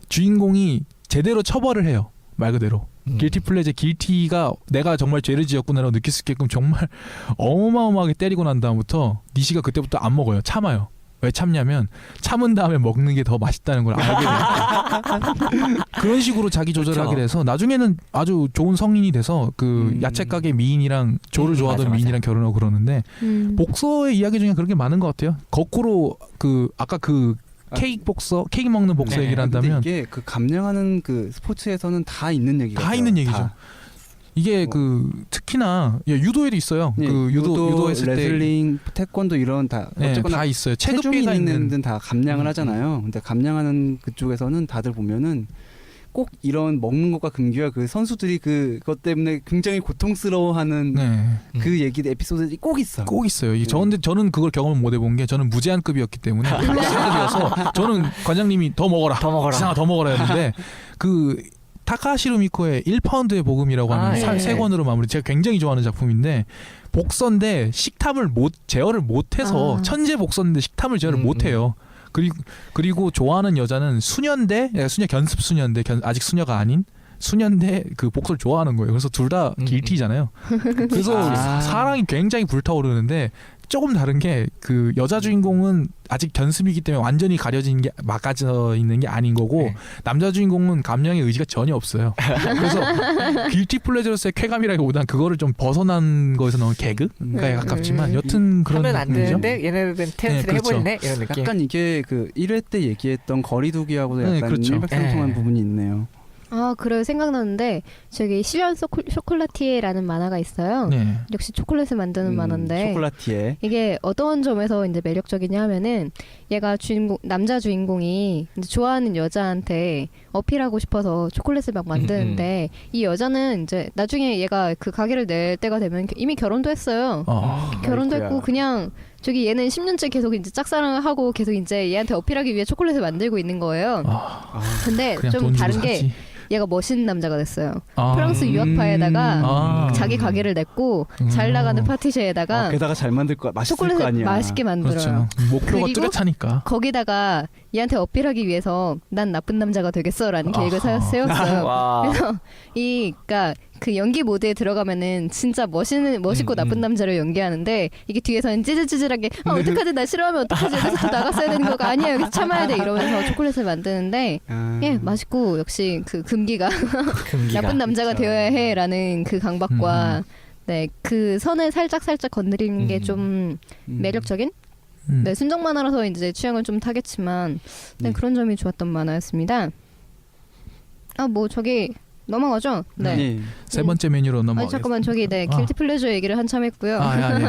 주인공이 제대로 처벌을 해요. 말 그대로. 길티 플레이의 길티가 내가 정말 죄를 지었구나라고 느낄 수 있게끔 정말 어마어마하게 때리고 난 다음부터 니시가 그때부터 안 먹어요. 참아요. 왜 참냐면 참은 다음에 먹는 게 더 맛있다는 걸 알게 돼요. 그런 식으로 자기 조절을 하게 돼서 나중에는 아주 좋은 성인이 돼서 그 야채 가게 미인이랑 조를 좋아하던 맞아. 미인이랑 결혼하고 그러는데 복서의 이야기 중에 그런 게 많은 것 같아요. 거꾸로 그 아까 그 케이크 먹는 복서 얘기를 한다면 이게 그 감량하는 그 스포츠에서는 다 있는 얘기가 다 있는 얘기죠. 이게 그 특히나 유도에도 있어요. 그 유도 했을 때 레슬링, 태권도 이런 다 어쨌거나 다 있어요. 체중이 체급계가 있는 데는 다 감량을 하잖아요. 근데 감량하는 그쪽에서는 다들 보면은 꼭 이런 먹는 것과 금기와 그 선수들이 그것 때문에 굉장히 고통스러워하는 네. 그 얘기 에피소드들이 꼭 있어. 꼭 있어요. 근데 저는 그걸 경험을 못 해본 게 저는 무제한급이었기 때문에 플러스급이어서 저는 관장님이 더 먹어라. 이상아 더 먹어라 했는데 그 타카시로 미코의 1파운드의 복음이라고 하는 네. 세 권으로 마무리. 제가 굉장히 좋아하는 작품인데 복서인데 식탐을 제어를 못해서 천재 복서인데 식탐을 제어를 못해요. 그리고 좋아하는 여자는 수녀인데 견습 수녀인데 아직 수녀가 아닌 수녀인데 그 복서를 좋아하는 거예요. 그래서 둘 다 길티잖아요. 그래서 사랑이 굉장히 불타오르는데 조금 다른 게 그 여자 주인공은 아직 견습이기 때문에 완전히 가려진 게 막아져 있는 게 아닌 거고 네. 남자 주인공은 감정의 의지가 전혀 없어요. 그래서 길티 플레저로서의 쾌감이라기보단 그거를 좀 벗어난 거에서 나온 개그가 가깝지만 여튼 그런 하면 안 느낌이죠. 되는데 얘네들은 텐트를 그렇죠. 해버리네 이런 느낌. 약간 이게 그 1회 때 얘기했던 거리두기하고도 네, 약간 그렇죠. 일맥상통한 네. 부분이 있네요. 아, 그래요. 생각나는데 저기 실현 쇼콜라티에라는 만화가 있어요. 네. 역시 초콜릿을 만드는 만화인데 초콜라티에. 이게 어떤 점에서 이제 매력적이냐 하면은 얘가 남자 주인공이 이제 좋아하는 여자한테 어필하고 싶어서 초콜릿을 막 만드는데 이 여자는 이제 나중에 얘가 그 가게를 낼 때가 되면 이미 결혼도 했어요. 결혼도 아이고야. 했고 그냥 저기 얘는 10년째 계속 이제 짝사랑을 하고 계속 이제 얘한테 어필하기 위해 초콜릿을 만들고 있는 거예요. 근데 그냥 좀 돈 주고 다른 게 사지. 얘가 멋있는 남자가 됐어요. 아. 프랑스 유학파에다가 자기 가게를 냈고 잘 나가는 파티셰에다가 게다가 잘 만들 거 맛있을 거 초콜릿을 아니야. 맛있게 만들어요. 그렇죠. 목표가 그리고 뚜렷하니까. 거기다가 얘한테 어필하기 위해서 난 나쁜 남자가 되겠어라는 계획을 세웠어요. 와. 그래서 그러니까 그 연기 모드에 들어가면은 진짜 멋있고 나쁜 남자를 연기하는데 이게 뒤에서는 찌질찌질하게 어떡하지 나 싫어하면 어떡하지 여기서 또 나갔어야 되는 거가 아니야 여기서 참아야 돼 이러면서 초콜릿을 만드는데 예 맛있고 역시 그 금기가 나쁜 남자가 그쵸. 되어야 해라는 그 강박과 네 그 선을 살짝 건드리는 게 좀 매력적인 네 순정 만화라서 이제 취향을 좀 타겠지만 네 그런 점이 좋았던 만화였습니다. 아 뭐 저기 넘어가죠. 네. 네. 세 번째 메뉴로 아니 넘어가겠습니다. 잠깐만 저기 네 길티 플레저 얘기를 한참 했고요.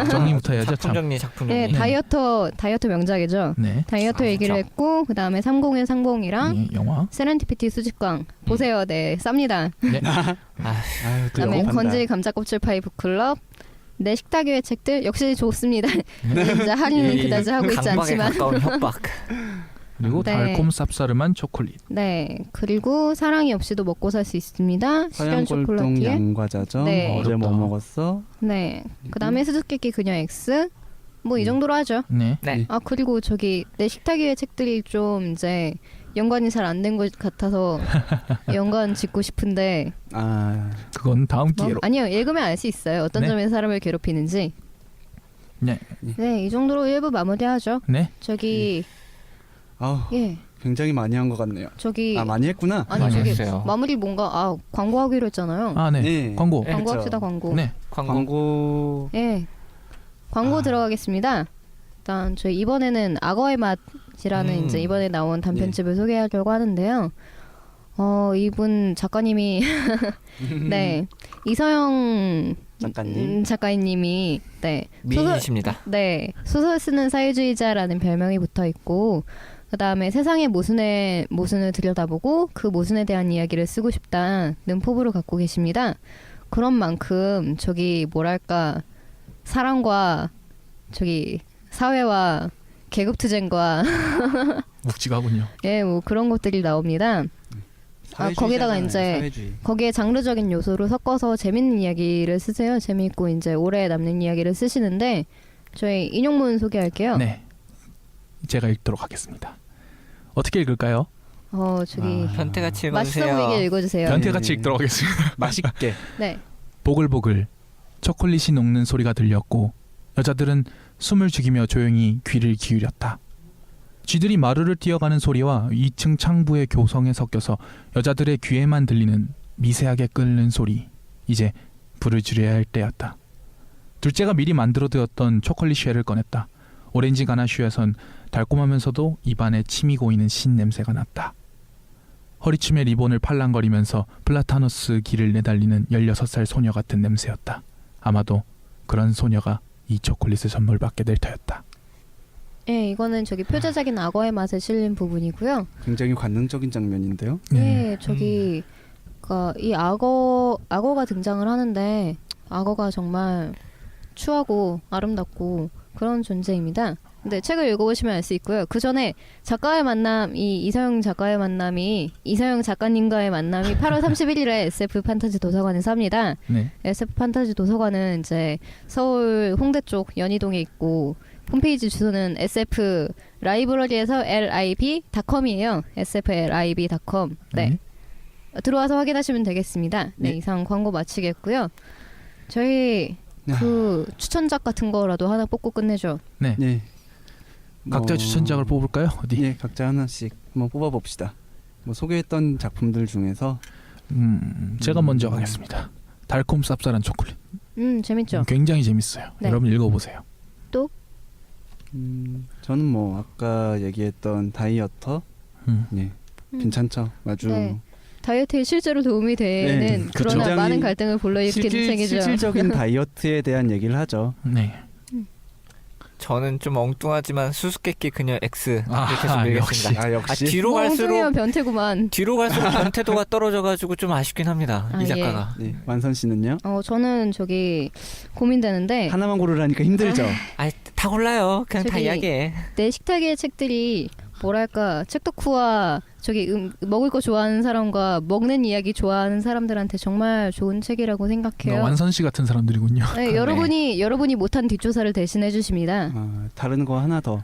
정리부터 해야죠. 작품 정리 작품 네 정리. 다이어터 명작이죠. 네. 다이어터 얘기를 그렇죠. 했고 그 다음에 301 상봉이랑 네, 영화. 세렌디피티 수직광 보세요. 네 쌉니다. 아유, 또 그다음에 영업한다. 건지 감자껍질 파이 북클럽. 내 식탁 위의 책들 역시 좋습니다. 진짜 할인은 그다지 하고 있지 강박에 않지만. 가까운 협박. 그리고 네. 달콤 쌉싸름한 초콜릿. 네 그리고 사랑이 없이도 먹고 살 수 있습니다. 실현 서양골동 초콜릿에. 양과자죠. 네. 어제 뭐 어렵다. 먹었어? 네 그다음에 수수께끼 그녀 X. 뭐 이 정도로 하죠. 네. 네. 아 그리고 저기 내 식탁 위의 책들이 좀 이제 연관이 잘 안 된 것 같아서 연관 짓고 싶은데 그건 다음 뭐, 기회로. 아니요 읽으면 알 수 있어요. 어떤 네. 점에서 사람을 괴롭히는지. 네. 네 이 정도로 1부 마무리하죠. 네. 저기 아우, 예 굉장히 많이 한 것 같네요. 저기 많이 했구나. 아니 많이 저기 했어요. 마무리 뭔가 광고하기로 했잖아요. 아, 네. 네. 광고. 네. 광고합시다 광고. 네. 광고. 예 광고 들어가겠습니다. 일단 저희 이번에는 악어의 맛이라는 이제 이번에 나온 단편집을 소개하려고 하는데요. 이분 작가님이 네 이서영 작가님이 네 미인이십니다. 네 소설 쓰는 사회주의자라는 별명이 붙어 있고 그 다음에 세상의 모순을 들여다보고 그 모순에 대한 이야기를 쓰고 싶다는 포부를 갖고 계십니다. 그런 만큼 저기 뭐랄까 사랑과 저기 사회와 계급투쟁과 묵직하군요. 예, 뭐 그런 것들이 나옵니다. 거기다가 이제 사회주의. 거기에 장르적인 요소를 섞어서 재밌는 이야기를 쓰세요. 재미있고 이제 오래 남는 이야기를 쓰시는데 저희 인용문 소개할게요. 네. 제가 읽도록 하겠습니다. 어떻게 읽을까요? 저기 변태같이 맛있어 읽어주세요. 보이게 읽어주세요. 변태같이 읽도록 하겠습니다. 맛있게. 네. 보글보글 초콜릿이 녹는 소리가 들렸고 여자들은 숨을 죽이며 조용히 귀를 기울였다. 쥐들이 마루를 뛰어가는 소리와 2층 창부의 교성에 섞여서 여자들의 귀에만 들리는 미세하게 끓는 소리. 이제 불을 줄여야 할 때였다. 둘째가 미리 만들어두었던 초콜릿 쉐를 꺼냈다. 오렌지 가나슈에선 달콤하면서도 입안에 침이 고이는 신냄새가 났다. 허리춤에 리본을 팔랑거리면서 플라타누스 길을 내달리는 16살 소녀 같은 냄새였다. 아마도 그런 소녀가 이 초콜릿을 선물받게 될 터였다. 예, 이거는 저기 표제적인 악어의 맛에 실린 부분이고요. 굉장히 관능적인 장면인데요. 예, 저기 그러니까 이 악어가 등장을 하는데 악어가 정말 추하고 아름답고 그런 존재입니다. 근데 책을 읽어보시면 알 수 있고요. 그 전에 작가의 만남, 이서영 작가의 만남이 이서영 작가님과의 만남이 8월 31일에 SF 판타지 도서관에서 합니다. 네. SF 판타지 도서관은 이제 서울 홍대 쪽 연희동에 있고 홈페이지 주소는 SF 라이브러리에서 lib.com이에요. sflib.com. 네. 들어와서 확인하시면 되겠습니다. 네, 네. 이상 광고 마치겠고요. 저희 그 추천작 같은 거라도 하나 뽑고 끝내죠. 네. 네. 각자 추천작을 뽑을까요? 어디? 네, 각자 하나씩 한번 뽑아봅시다. 뭐 소개했던 작품들 중에서 제가 먼저 가겠습니다. 달콤 쌉쌀한 초콜릿. 재밌죠. 굉장히 재밌어요. 네. 여러분 읽어보세요. 저는 뭐 아까 얘기했던 다이어터, 네, 괜찮죠. 아주 네. 다이어트에 실제로 도움이 되는 네, 그렇죠. 그러나 많은 굉장히 갈등을 불러일으키는 책이죠. 실질적인 다이어트에 대한 얘기를 하죠. 네. 저는 좀 엉뚱하지만 수수께끼 그녀 X 계속 아, 밀겠습니다. 역시. 뒤로 갈수록 엉뚱이면 변태구만. 변태도가 떨어져가지고 좀 아쉽긴 합니다. 아, 이 작가가. 네, 완선 씨는요? 저는 저기 고민되는데 하나만 고르라니까 힘들죠. 다 골라요. 그냥 다 저기- 이야기해. 내 식탁의 책들이 뭐랄까 책 덕후와 저기 먹을 거 좋아하는 사람과 먹는 이야기 좋아하는 사람들한테 정말 좋은 책이라고 생각해요. 완선 씨 같은 사람들이군요. 네, 여러분이 못한 뒷조사를 대신해 주십니다. 다른 거 하나 더.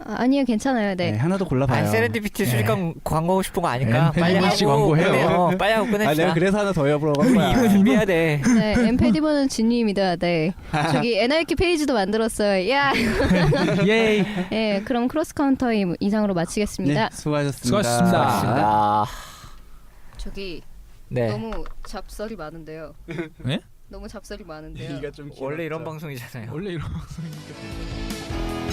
아니요, 괜찮아요. 네. 하나 더 골라봐요. 세렌디피티 수집관 광고하고 싶은 거 아니까 빨리 엠페디먼 씨 하고 광고해요. 빨리 하고 끝냅시다. 내가 그래서 하나 더 해보려고 한 거야. 이거 준비해야 돼. 네, 엠페디먼은 진리입니다. 네. 저기 NRK 페이지도 만들었어요. 야. 예이. 네, 그럼 크로스 카운터 이상으로 마치겠습니다. 네, 수고하셨습니다. 수고하셨습니다. 저기 네. 너무 잡설이 많은데요. 네? 너무 잡설이 많은데요. 얘기가 좀 원래 이런 길었죠. 방송이잖아요. 원래 이런 방송이니까.